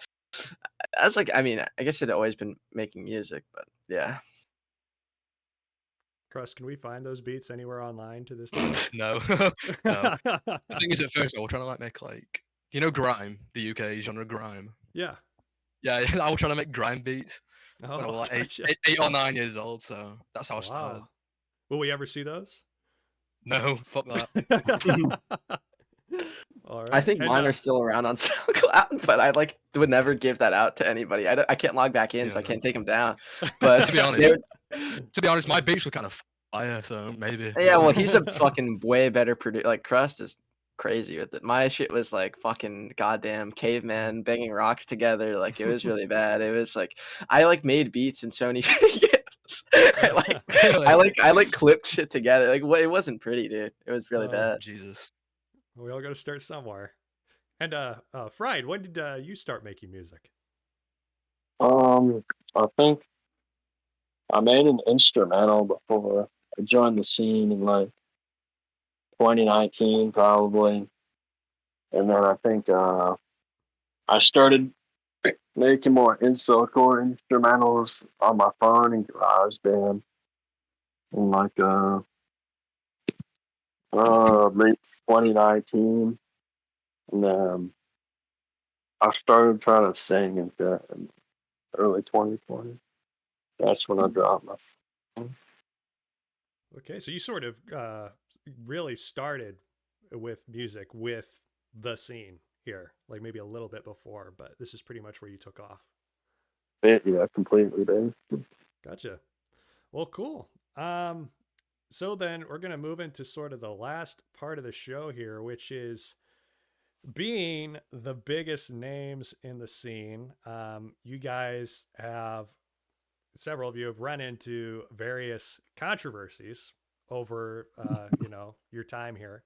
that's like I mean, I guess I'd always been making music, but yeah. Crust, can we find those beats anywhere online to this day? No, no. The thing is, at first I was trying to like make like grime, the UK genre grime. Yeah. Yeah, I was trying to make grime beats when I Oh, was like gotcha. 8 or 9 years old. So that's how I started. Wow. Will we ever see those? No, fuck that. All right. I think And, mine are still around on SoundCloud, but I like would never give that out to anybody. I can't log back in, so I Yeah. can't take them down. But To be honest, my beats were kind of fire, so maybe. yeah, well, he's a fucking way better producer. Like Crust is crazy with it. My shit was like fucking goddamn caveman banging rocks together. Like it was really bad. It was like I like made beats in Sony Vegas. I like clipped shit together. Like it wasn't pretty, dude. It was really Oh, bad. Jesus. we all got to start somewhere. And Fried, when did you start making music? I think I made an instrumental before I joined the scene in like 2019 probably, and then I think I started making more Incelcore instrumentals on my phone in GarageBand in like late 2019, and then I started trying to sing in early 2020. That's when I dropped my phone. Okay, so you sort of really started with music with the scene here, like maybe a little bit before, but this is pretty much where you took off. Yeah, completely, dude. Gotcha. Well, cool. So then we're gonna move into sort of the last part of the show here, which is being the biggest names in the scene. You guys have several of you have run into various controversies over your time here,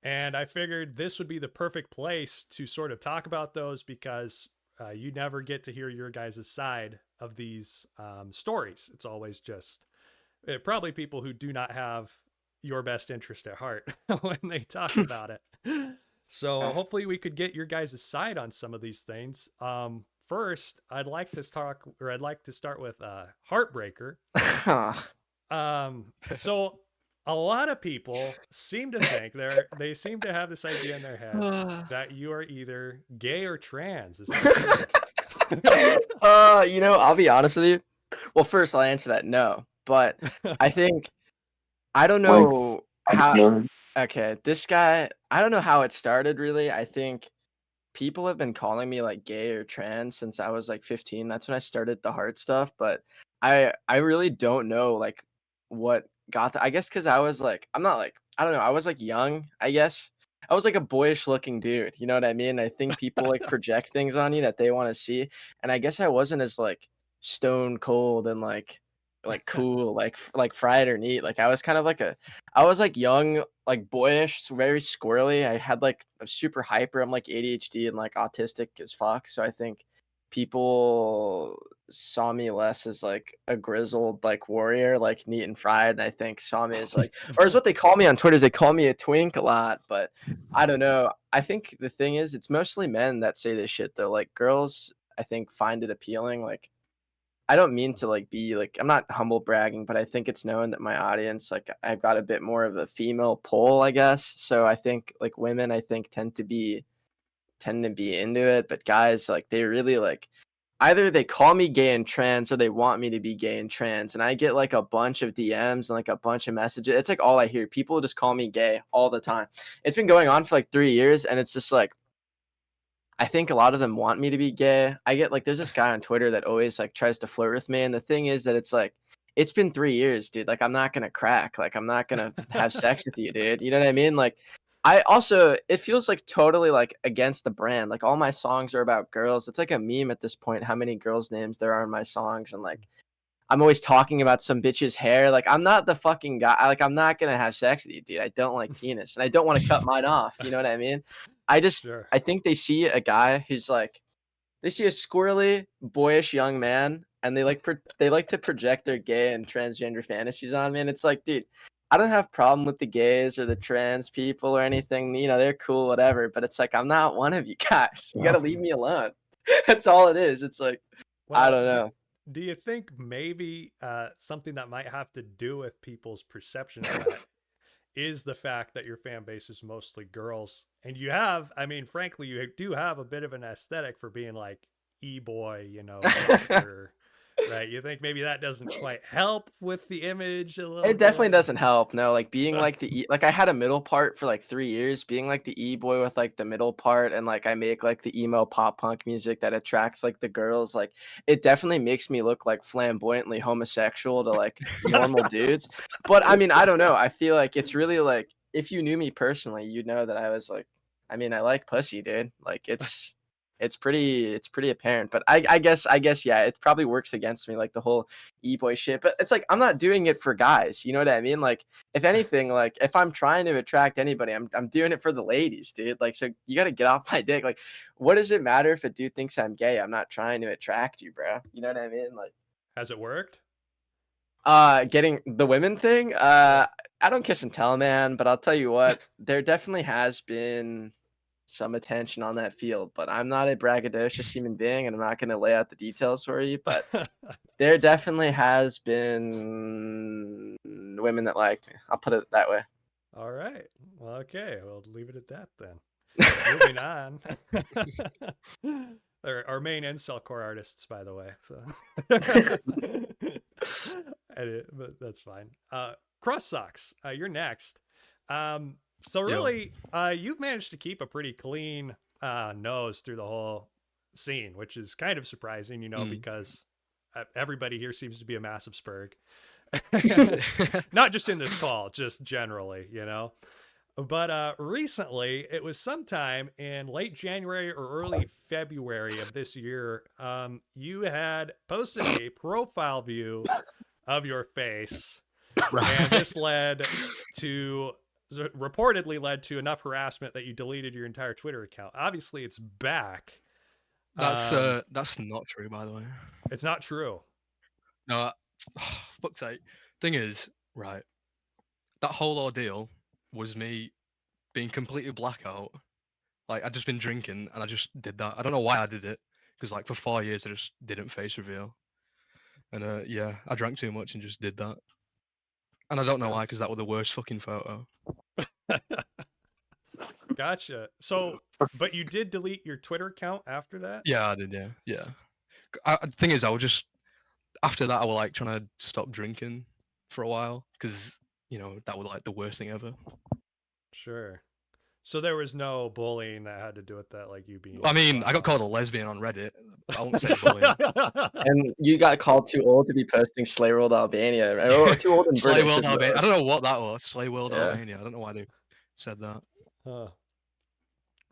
and I figured this would be the perfect place to sort of talk about those because you never get to hear your guys' side of these stories. It's always just probably people who do not have your best interest at heart when they talk about it. So hopefully we could get your guys' side on some of these things. First, I'd like to start with Heartbreaker. So a lot of people seem to think they seem to have this idea in their head that you are either gay or trans. Is that I'll be honest with you. Well, first I'll answer that no, but I think I don't know how. Okay, this guy, I don't know how it started really. I think people have been calling me like gay or trans since I was like 15. That's when I started the heart stuff, but I really don't know like what got I guess cuz I was like I don't know, I was like young, I guess. I was like a boyish looking dude, you know what I mean? I think people like project things on you that they want to see, and I guess I wasn't as like stone cold and like cool like Fried or Neat. Like I was kind of like I was like young, like boyish, very squirrely. I had like a super hyper. I'm like ADHD and like autistic as fuck. So I think people saw me less as like a grizzled like warrior, like Neat and Fried. And I think saw me as like, or as what they call me on Twitter is they call me a twink a lot. But I don't know. I think the thing is, it's mostly men that say this shit though. Like girls, I think find it appealing. Like I don't mean to like be like I'm not humble bragging, but I think it's known that my audience like I've got a bit more of a female pull, I guess. So I think like women I think tend to be into it, but guys like they really like either they call me gay and trans or they want me to be gay and trans, and I get like a bunch of DMs and like a bunch of messages. It's like all I hear. People just call me gay all the time. It's been going on for like 3 years, and it's just like I think a lot of them want me to be gay. I get like there's this guy on Twitter that always like tries to flirt with me, and the thing is that it's like it's been 3 years, dude. Like, I'm not gonna crack. Like, I'm not gonna have sex with you, dude. You know what I mean? Like, I also, it feels like totally like against the brand. Like, all my songs are about girls. It's like a meme at this point, how many girls' names there are in my songs. And like, I'm always talking about some bitch's hair. Like, I'm not the fucking guy. Like, I'm not gonna have sex with you, dude. I don't like penis, and I don't want to cut mine off. You know what I mean? Sure. I think they see a guy who's like, they see a squirrely, boyish young man, and they like to project their gay and transgender fantasies on me. And it's like, dude, I don't have problem with the gays or the trans people or anything. You know, they're cool, whatever. But it's like, I'm not one of you guys. You gotta leave me alone. That's all it is. It's like, I don't know. Do you think maybe something that might have to do with people's perception of that is the fact that your fan base is mostly girls, and you have, I mean, frankly, you do have a bit of an aesthetic for being like e-boy, you know, right? You think maybe that doesn't quite help with the image a little It definitely bit? doesn't help. No, like being like like I had a middle part for like 3 years, being like the e-boy with like the middle part, and like I make like the emo pop punk music that attracts like the girls. Like, it definitely makes me look like flamboyantly homosexual to like normal dudes. But I mean, I don't know. I feel like it's really like, if you knew me personally, you'd know that I was like, I mean, I like pussy, dude. Like, it's pretty apparent. But I guess yeah, it probably works against me, like the whole e-boy shit. But it's like, I'm not doing it for guys, you know what I mean? Like, if anything, like if I'm trying to attract anybody, I'm doing it for the ladies, dude. Like, so you got to get off my dick. Like, what does it matter if a dude thinks I'm gay? I'm not trying to attract you, bro. You know what I mean? Like, Has it worked? getting the women thing, I don't kiss and tell, man, but I'll tell you what, there definitely has been some attention on that field, but I'm not a braggadocious human being, and I'm not going to lay out the details for you, but there definitely has been women that like me. I'll put it that way. All right. Well, okay. We'll leave it at that then. Moving on. They're our main Incelcore artists, by the way. So, but that's fine. Crustsox, you're next. So really, you've managed to keep a pretty clean nose through the whole scene, which is kind of surprising, you know, because everybody here seems to be a massive spurg. Not just in this call, just generally, you know. But recently, it was sometime in late January or early February of this year, you had posted a profile view of your face, and this reportedly led to enough harassment that you deleted your entire Twitter account. Obviously, it's back. That's not true, by the way. It's not true. No, fuck's sake. Thing is, right, that whole ordeal was me being completely blackout. Like, I'd just been drinking and I just did that. I don't know why I did it, because like for 4 years I just didn't face reveal. And yeah, I drank too much and just did that. And I don't know why, because that was the worst fucking photo. Gotcha. So, but you did delete your Twitter account after that? Yeah, I did. Yeah. The thing is, I was just, after that, I was like trying to stop drinking for a while, because, you know, that was like the worst thing ever. Sure. So there was no bullying that had to do with that, like you being. I mean, I got called a lesbian on Reddit. I won't say bullying. And you got called too old to be posting Slay World Albania, right? Or too old in Slay British. World Albania. I don't know what that was. Slay World Albania. I don't know why they said that. Well,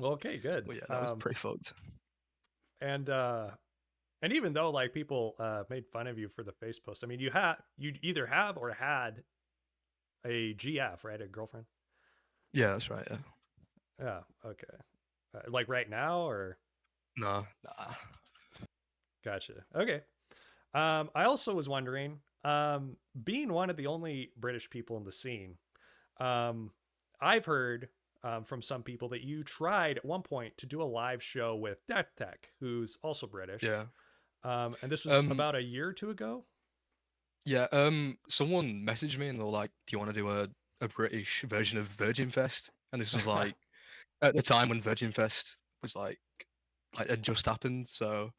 okay, good. Well, yeah, that was pretty fucked. And even though like people made fun of you for the face post, I mean, you either have or had a GF, right? A girlfriend. Yeah, that's right. Yeah. Yeah. Okay. Like right now, or? Nah. Gotcha. Okay. I also was wondering, being one of the only British people in the scene, I've heard from some people that you tried at one point to do a live show with Tech, who's also British. Yeah. And this was about a year or two ago. Yeah. Someone messaged me and they were like, "Do you want to do a British version of Virgin Fest?" And this was like at the time when Virgin Fest was like had just happened. So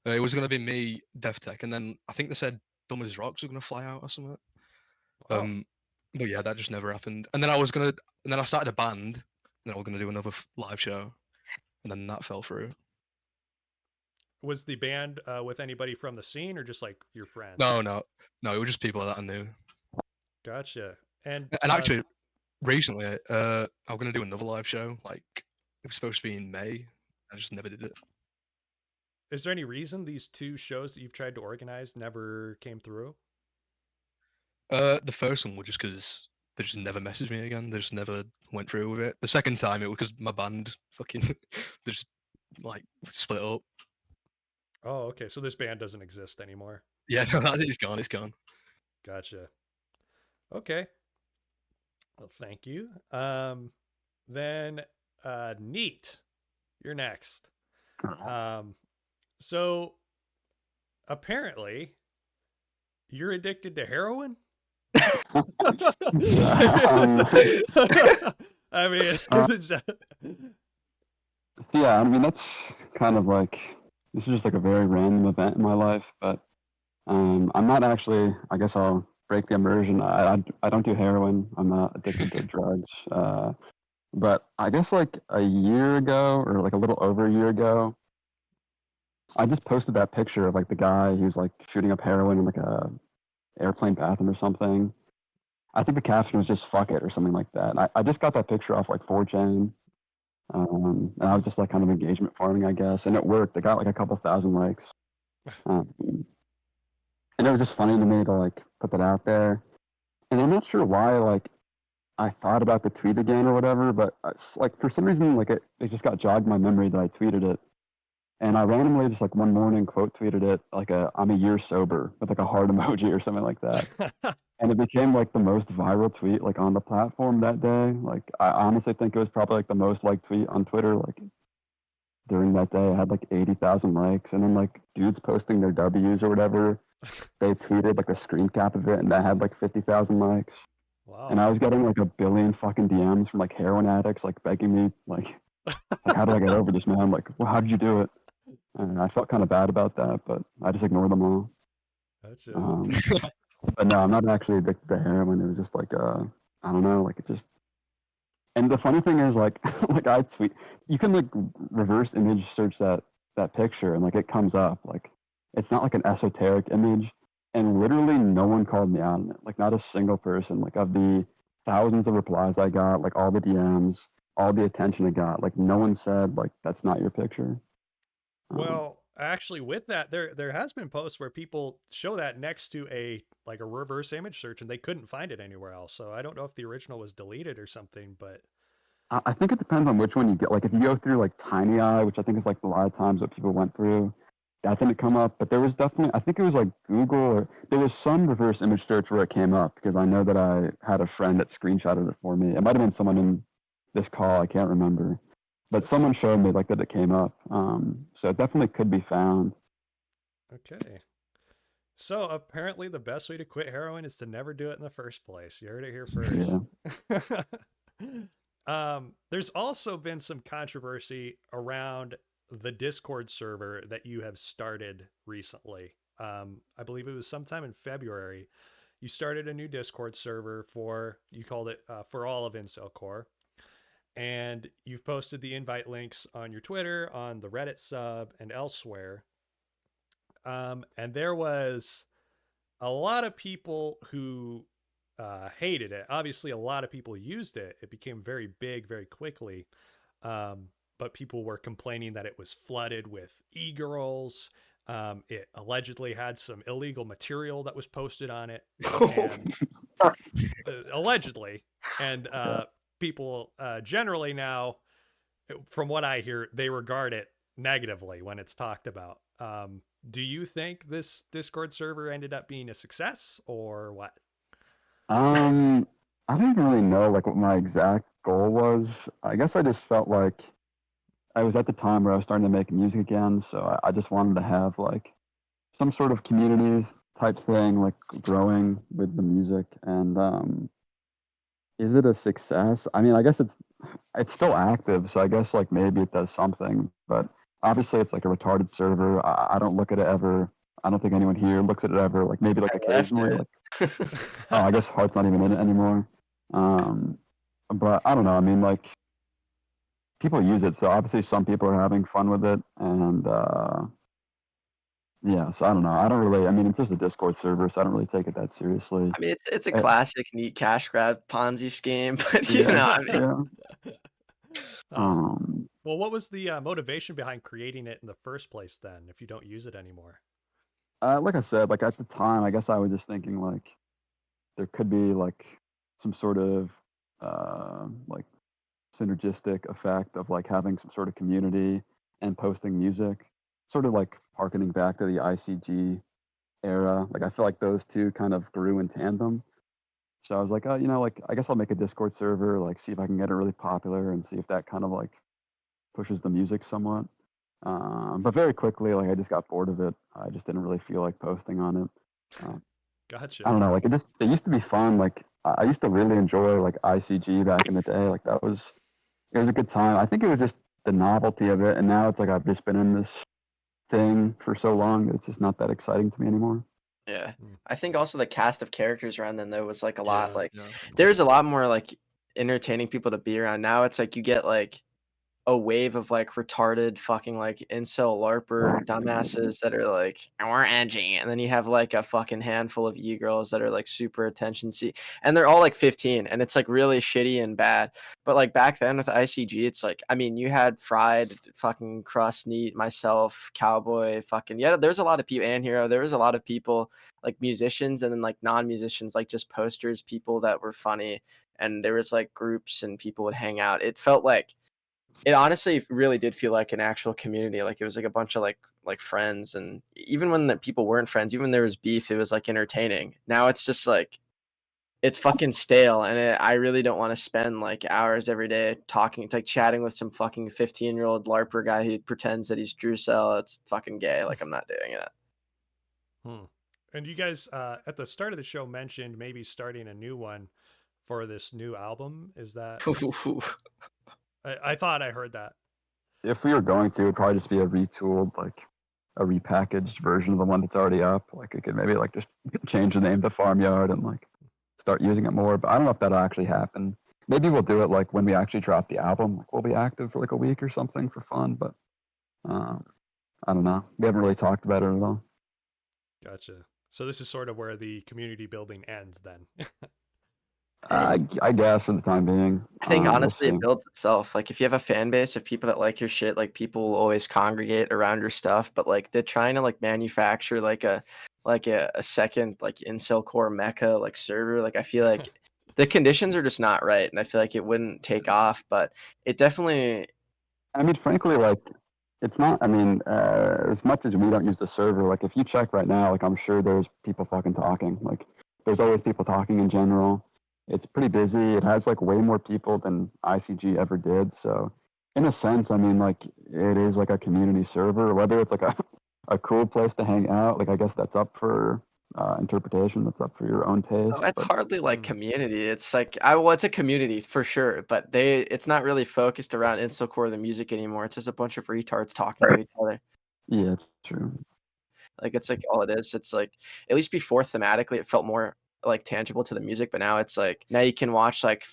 it was gonna be me, Tech, and then I think they said Dumb as Rocks were gonna fly out or something. Oh. But yeah, that just never happened. And then I started a band, and then I was gonna do another live show, and then that fell through. Was the band with anybody from the scene or just like your friends? No, it was just people that I knew. Gotcha. And And actually, recently, I'm gonna do another live show. Like it was supposed to be in May. I just never did it. is there any reason these two shows that you've tried to organize never came through? The first one was just because they just never messaged me again. They just never went through with it. The second time, it was because my band fucking they just like split up. Oh, okay. So this band doesn't exist anymore. Yeah, no, it's gone. It's gone. Gotcha. Okay. Well, thank you. Then NEET, you're next. So apparently you're addicted to heroin? I mean, yeah, I mean that's kind of like, this is just like a very random event in my life, but I'm not actually, I guess I'll break the immersion. I don't do heroin. I'm not addicted to drugs. But I guess like a year ago, or like a little over a year ago, I just posted that picture of like the guy who's like shooting up heroin in like a airplane bathroom or something. I think the caption was just "fuck it" or something like that. And I just got that picture off like 4chan. And I was just like kind of engagement farming, I guess, and it worked. It got like a couple thousand likes. And it was just funny to me to like put that out there. And I'm not sure why like I thought about the tweet again or whatever, but like for some reason like it just got jogged in my memory that I tweeted it. And I randomly just like one morning quote tweeted it like I'm a year sober with like a heart emoji or something like that. And it became like the most viral tweet like on the platform that day. Like I honestly think it was probably like the most liked tweet on Twitter. Like during that day, I had like 80,000 likes, and then like dudes posting their W's or whatever, they tweeted like a screen cap of it, and that had like 50,000 likes. Wow. And I was getting like a billion fucking DMs from like heroin addicts like begging me like how do I get over this, man? Like, well, how did you do it? And I felt kind of bad about that, but I just ignored them all. Gotcha. But no, I'm not actually addicted to heroin. It was just like I don't know, like it just. And the funny thing is, like, like I tweet, you can like reverse image search that picture, and like it comes up. Like, it's not like an esoteric image, and literally no one called me out on it. Like, not a single person. Like, of the thousands of replies I got, like all the DMs, all the attention I got, like no one said like that's not your picture. Well, actually, with that, there has been posts where people show that next to a reverse image search, and they couldn't find it anywhere else. So I don't know if the original was deleted or something, but I think it depends on which one you get. Like if you go through like TinyEye, which I think is like a lot of times what people went through, that didn't come up. But there was definitely, I think it was like Google, or there was some reverse image search where it came up, because I know that I had a friend that screenshotted it for me. It might have been someone in this call, I can't remember. But someone showed me like that it came up. So it definitely could be found. okay. So apparently the best way to quit heroin is to never do it in the first place. You heard it here first. Yeah. There's also been some controversy around the Discord server that you have started recently. I believe it was sometime in February. You started a new Discord server you called it For All of Incelcore. And you've posted the invite links on your Twitter, on the Reddit sub, and elsewhere. And there was a lot of people who hated it. Obviously, a lot of people used it. It became very big very quickly. But people were complaining that it was flooded with e-girls. It allegedly had some illegal material that was posted on it. Allegedly. And people generally now, from what I hear, they regard it negatively when it's talked about. Do you think this Discord server ended up being a success, or what? I didn't really know like what my exact goal was. I guess I just felt like I was at the time where I was starting to make music again, so I just wanted to have like some sort of communities type thing, like growing with the music. And is it a success? I mean, I guess it's still active, so I guess like maybe it does something, but obviously it's like a retarded server. I don't look at it ever. I don't think anyone here looks at it ever. Like maybe like occasionally. Like, oh, I guess Heart's not even in it anymore. But I don't know. I mean, like people use it, so obviously some people are having fun with it, and Yeah, so I don't know. I don't really. I mean, it's just a Discord server, so I don't really take it that seriously. I mean, it's a Eh, classic neat cash grab Ponzi scheme, but you Yeah, know, I mean, yeah. um, Um, well, what was the motivation behind creating it in the first place then, if you don't use it anymore? like I said, like at the time, I guess I was just thinking like there could be like some sort of like synergistic effect of like having some sort of community and posting music, sort of like harkening back to the ICG era. Like I feel like those two kind of grew in tandem. So I was like, oh, like I guess I'll make a Discord server, like see if I can get it really popular and see if that kind of like pushes the music somewhat. But very quickly, like I just got bored of it. I just didn't really feel like posting on it. Um, I Gotcha. don't know, like it used to be fun. Like I used to really enjoy like ICG back in the day. Like it was a good time. I think it was just the novelty of it, and now it's like I've just been in this thing for so long that it's just not that exciting to me anymore. yeah. Mm. I think also the cast of characters around then there was like a lot like Yeah. there's a lot more like entertaining people to be around. Now it's like you get like a wave of like retarded fucking like incel larper dumbasses that are like we're edgy, and then you have like a fucking handful of girls that are like super attention seek, and they're all like 15, and it's like really shitty and bad. But like back then with ICG, it's like I mean you had Fried, fucking Crust, Neat, myself, Cowboy, fucking yeah. There's a lot of people and Hero. There was a lot of people like musicians and then like non-musicians, like just posters, people that were funny, and there was like groups and people would hang out. It felt like it honestly really did feel like an actual community. Like it was like a bunch of like friends, and even when the people weren't friends, even when there was beef, it was like entertaining. Now it's just like it's fucking stale, and I really don't want to spend like hours every day talking, like chatting with some fucking 15-year-old LARPer guy who pretends that he's Drusel. It's fucking gay. Like I'm not doing it. Hmm. And you guys at the start of the show mentioned maybe starting a new one for this new album. Is that I thought I heard that. If we were going to, it'd probably just be a retooled, like a repackaged version of the one that's already up. Like it could maybe like just change the name to Farmyard and like start using it more. But I don't know if that'll actually happen. Maybe we'll do it like when we actually drop the album. Like we'll be active for like a week or something for fun. But um, I don't know. We haven't really talked about it at all. Gotcha. So this is sort of where the community building ends then. I guess for the time being. I think We'll honestly see. it builds itself. Like if you have a fan base of people that like your shit, like people will always congregate around your stuff. But like they're trying to like manufacture like a second like Incelcore Mecca like server. Like I feel like the conditions are just not right, and I feel like it wouldn't take off. But it definitely I mean, frankly, like it's not. I mean, as much as we don't use the server, like if you check right now, like I'm sure there's people fucking talking. Like there's always people talking in general. It's pretty busy. It has like way more people than ICG ever did. So in a sense, I mean, like it is like a community server. Whether it's like a cool place to hang out, like I guess that's up for interpretation. That's up for your own oh, taste. it's But hardly like Hmm. community. It's like well, it's a community for sure, but it's not really focused around Incelcore the music anymore. It's just a bunch of retards talking to each other. yeah, it's true. Like it's like all it is. It's like at least before thematically it felt more like tangible to the music, but now it's like now you can watch like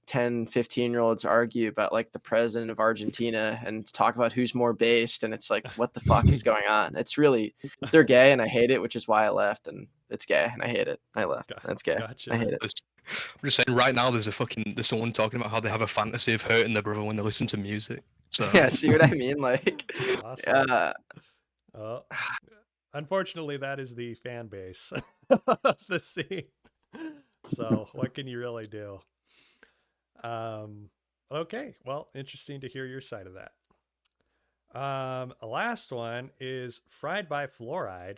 10, 15-year-olds argue about like the president of Argentina and talk about who's more based, and it's like what the fuck is going on? It's really they're gay and I hate it, which is why I left, and it's gay and I hate it. I left. That's gay. Gotcha. I hate it. I'm just saying, right now there's someone talking about how they have a fantasy of hurting their brother when they listen to music. So Yeah, see what I mean? Like Awesome. uh Oh, unfortunately, that is the fan base of the scene. So what can you really do? Okay, well, interesting to hear your side of that. Last one is Fried by Fluoride.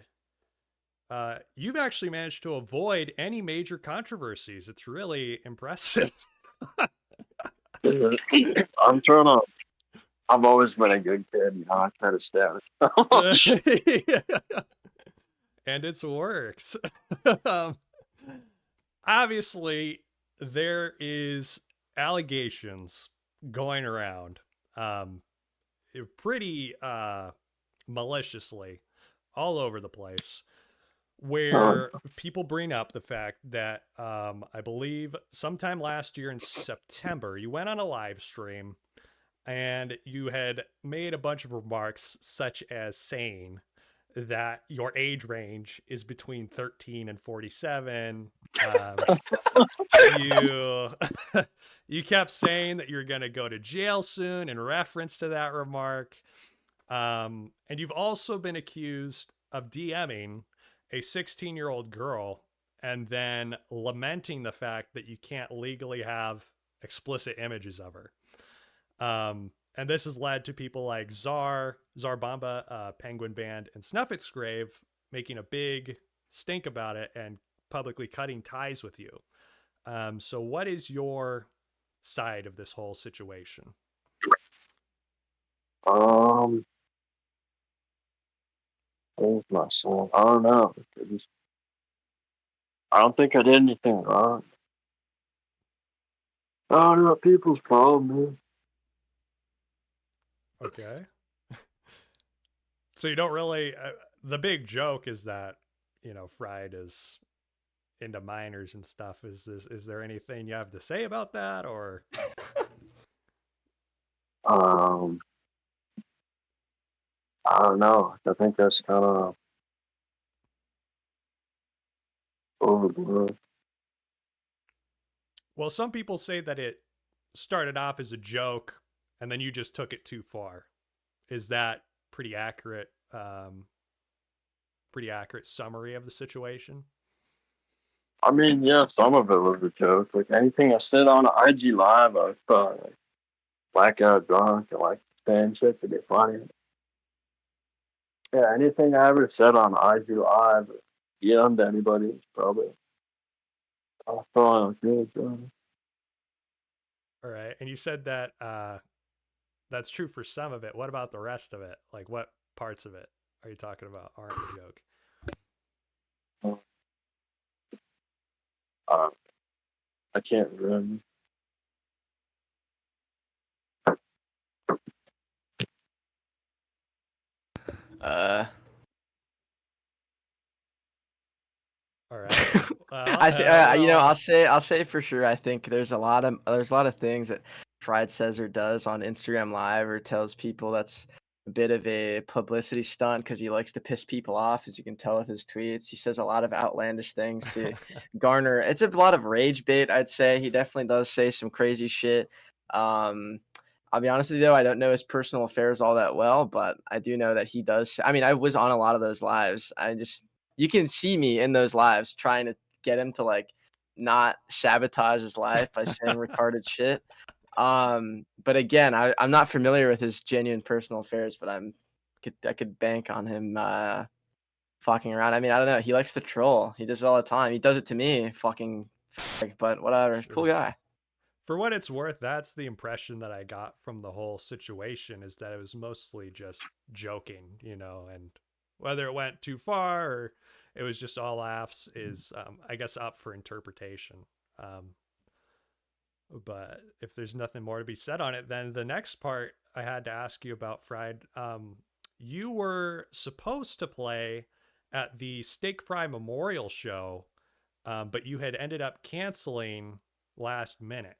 You've actually managed to avoid any major controversies. It's really impressive. I'm trying to. I've always been a good kid, you know. I try to stay out of And it's worked. um, obviously, there is allegations going around pretty maliciously all over the place where people bring up the fact that I believe sometime last year in September, you went on a live stream and you had made a bunch of remarks such as saying that your age range is between 13 and 47. You you kept saying that you're going to go to jail soon in reference to that remark. And you've also been accused of DMing a 16-year-old girl and then lamenting the fact that you can't legally have explicit images of her. And this has led to people like Zarbamba, Penguin Band, and Snuffitsgrave making a big stink about it and publicly cutting ties with you. So what is your side of this whole situation? What was my son? I don't know. I don't think I did anything wrong. I don't know what people's problem is. Okay. So you don't really. The big joke is that Fried is into minors and stuff. Is there anything you have to say about that, or? I don't know. I think that's kind of overblown. Well, some people say that it started off as a joke and then you just took it too far. Is that pretty accurate? Pretty accurate summary of the situation? I mean, yeah, some of it was a joke. Like anything I said on IG Live, I was probably like blackout drunk and like saying shit to be funny. Yeah, anything I ever said on IG Live, DM'd anybody, it's probably I thought good. All right. And you said that that's true for some of it. What about the rest of it? Like, what parts of it are you talking about aren't a joke? I can't remember. All right. Well, I'll say for sure. I think there's a lot of things that Fried says or does on Instagram Live or tells people that's a bit of a publicity stunt because he likes to piss people off, as you can tell with his tweets. He says a lot of outlandish things to garner. It's a lot of rage bait, I'd say. He definitely does say some crazy shit. I'll be honest with you though, I don't know his personal affairs all that well, but I do know that he does. I mean, I was on a lot of those lives. You can see me in those lives trying to get him to like not sabotage his life by saying retarded shit. But again, I'm not familiar with his genuine personal affairs, but I could bank on him fucking around. I mean, I don't know. He likes to troll. He does it all the time. He does it to me, but whatever. Sure. Cool guy. For what it's worth, that's the impression that I got from the whole situation, is that it was mostly just joking, and whether it went too far or it was just all laughs is, I guess, up for interpretation. But if there's nothing more to be said on it, then the next part I had to ask you about, Fried. You were supposed to play at the Steak Fry Memorial Show, but you had ended up canceling last minute.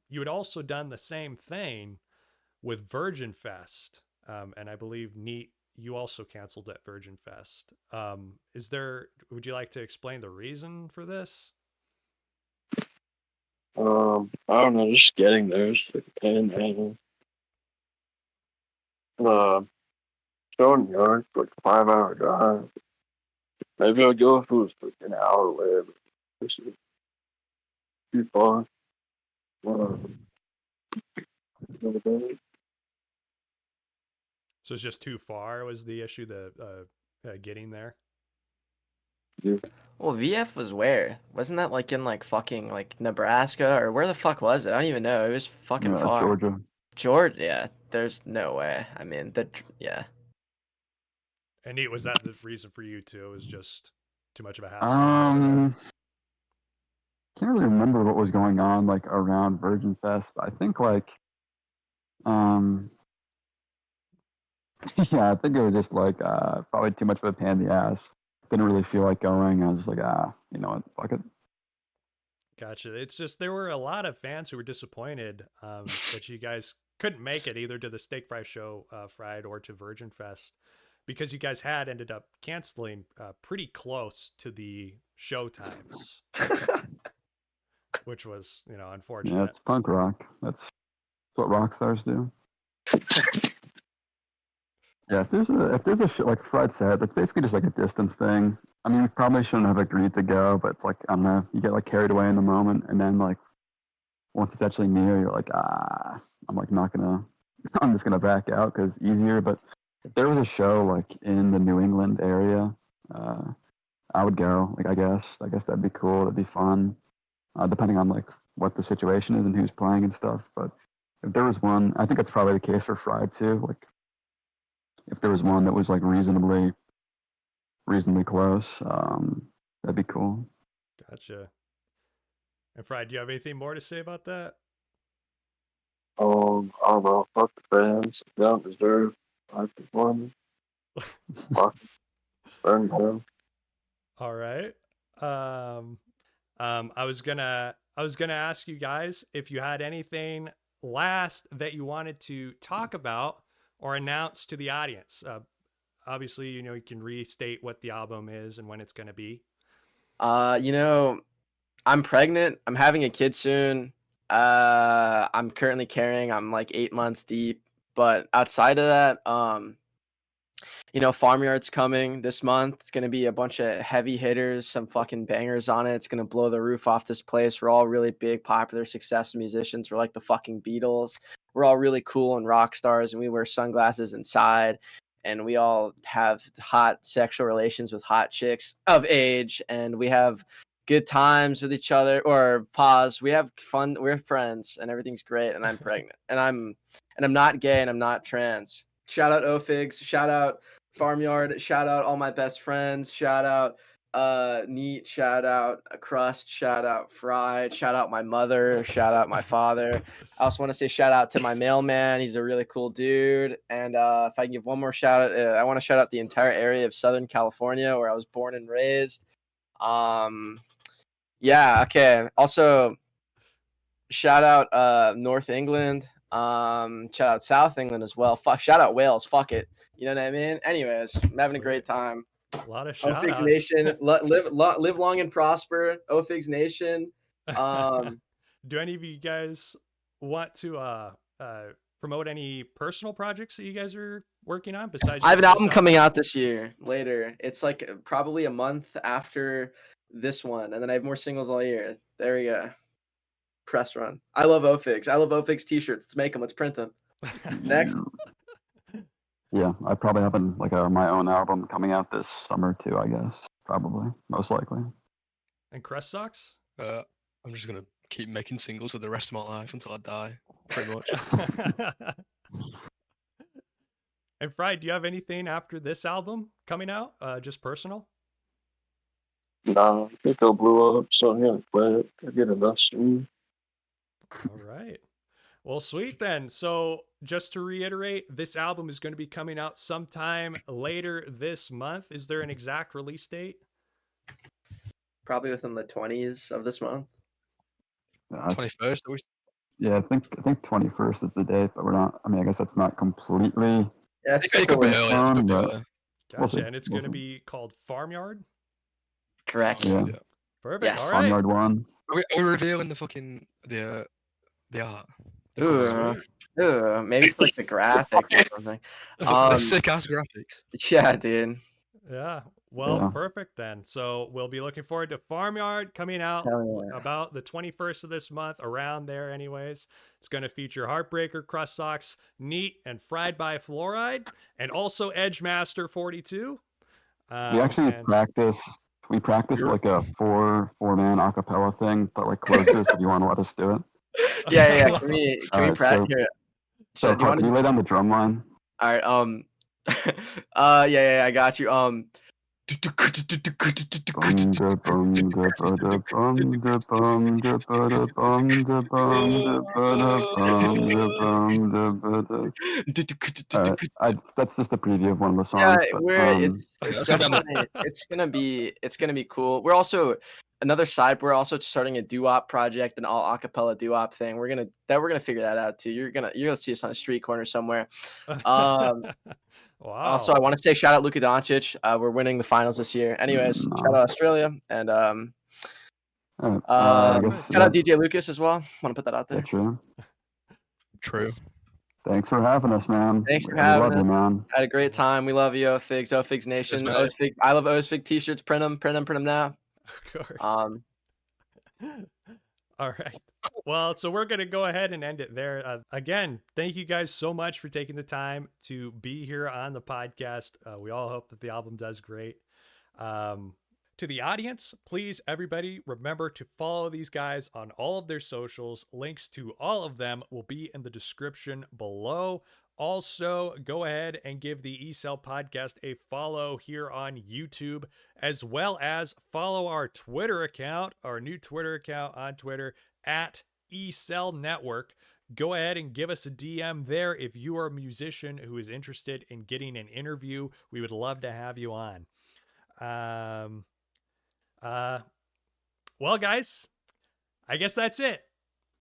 You had also done the same thing with Virgin Fest, and I believe NEET, you also canceled at Virgin Fest. Would you like to explain the reason for this? I don't know, just getting there is like a pain in the ass. Show in New York, like a 5-hour drive. Maybe I'll go if it was like an hour away, but this is too far. So it's just too far was the issue, getting there? Yeah. Well, VF was where? Wasn't that like in like fucking like Nebraska, or where the fuck was it? I don't even know. It was fucking far. Georgia. Georgia, yeah. There's no way. I mean, yeah. And was that the reason for you too? It was just too much of a hassle to get over there? Can't really remember what was going on like around Virgin Fest, but I think like yeah, I think it was just like probably too much of a pain in the ass. Didn't really feel like going. I was just like, you know what, fuck it. Gotcha. It's just there were a lot of fans who were disappointed that you guys couldn't make it either to the Steak Fry Show, Fried, or to Virgin Fest, because you guys had ended up canceling pretty close to the show times, which was, unfortunate. Yeah, it's punk rock. That's what rock stars do. Yeah, if there's a show, like Fred said, that's basically just like a distance thing. I mean, we probably shouldn't have agreed to go, but it's like, I don't know, you get like carried away in the moment, and then like once it's actually near, you're like, I'm like not gonna, I'm just gonna back out because it's easier. But if there was a show like in the New England area, I would go. Like, I guess that'd be cool. That'd be fun, depending on like what the situation is and who's playing and stuff. But if there was one, I think that's probably the case for Fried too. Like, if there was one that was like reasonably close, that'd be cool. Gotcha. And Fry, do you have anything more to say about that? I don't know. Fuck the fans. They don't deserve my performance. Fuck. Burn down. All right. I was gonna ask you guys if you had anything last that you wanted to talk about or announce to the audience. Obviously, you can restate what the album is and when it's gonna be. I'm pregnant. I'm having a kid soon. I'm currently carrying. I'm like 8 months deep. But outside of that, Farmyard's coming this month. It's gonna be a bunch of heavy hitters, some fucking bangers on it. It's gonna blow the roof off this place. We're all really big, popular, successful musicians. We're like the fucking Beatles. We're all really cool and rock stars, and we wear sunglasses inside. And we all have hot sexual relations with hot chicks of age, and we have good times with each other. Or pause. We have fun. We're friends, and everything's great. And I'm pregnant, and I'm not gay, and I'm not trans. Shout out O-Figs. Shout out Farmyard. Shout out all my best friends. Shout out NEET. Shout out Crust. Shout out Fried. Shout out my mother. Shout out my father. I also want to say shout out to my mailman. He's a really cool dude. And if I can give one more shout out, I want to shout out the entire area of Southern California where I was born and raised. Yeah, okay. Also, shout out North England. Shout out South England as well. Shout out Wales. Fuck it. You know what I mean? Anyways, I'm having a great time. A lot of shout O-Figs outs. Nation, live long and prosper. O-Figs Nation. Do any of you guys want to promote any personal projects that you guys are working on besides? I have an album coming out this year later. It's like probably a month after this one, and then I have more singles all year. There we go. Press run. I love O-Figs. I love O-Figs t-shirts. Let's make them. Let's print them. Next. Yeah, I probably have my own album coming out this summer too. I guess probably, most likely. And Crustsox? I'm just gonna keep making singles for the rest of my life until I die, pretty much. And Fry, do you have anything after this album coming out? Just personal? Nah, I think I blew up, so I'm gonna quit. I get enough soon. All right. Well, sweet then. So just to reiterate, this album is going to be coming out sometime later this month. Is there an exact release date? Probably within the 20s of this month. 21st. Yeah, I think 21st is the date, but we're not. I mean, I guess that's not completely. Yeah, It could be earlier. It could be earlier. Gotcha. And it's going to be called Farmyard? Correct. Yeah. Perfect. Yes. All right. Farmyard 1. Are we revealing the fucking the art? Maybe like the graphic or something. The sick ass graphics. Yeah, dude. Yeah. Well, Yeah. perfect then. So we'll be looking forward to Farmyard coming out about the 21st of this month, around there anyways. It's going to feature H4rtbrkr, Crustsox, NEET, and Fried by Fluoride, and also Edgemaster 42. We actually practiced like a four-man acapella thing, but like closed this if you want to let us do it. Yeah. Can we practice here? So can you lay down the drum line? All right. Yeah, I got you. That's just a preview of one of the songs. Yeah, but, it's gonna be cool. We're also another side. We're also starting a doo-wop project, an all acapella doo-wop thing. We're gonna figure that out too. You're gonna see us on a street corner somewhere. Well, Wow. Also, I want to say shout out Luka Doncic. We're winning the finals this year. Anyways, shout out Australia and I guess shout out DJ Lucas as well. Want to put that out there. true. True. Thanks for having us, man. Thanks for We having love us. you, man. Had a great time. We love you, Ofigs Nation. mate. Ofigs, I love Ofigs t-shirts. Print them now. Of course. All right. Well, so we're going to go ahead and end it there. Again, thank you guys so much for taking the time to be here on the podcast. We all hope that the album does great. To the audience, please, everybody, remember to follow these guys on all of their socials. Links to all of them will be in the description below. Also, go ahead and give the E-CEL podcast a follow here on YouTube, as well as follow our Twitter account, our new Twitter account on Twitter, at E-CEL Network. Go ahead and give us a DM there if you are a musician who is interested in getting an interview. We would love to have you on. Well, guys, I guess that's it.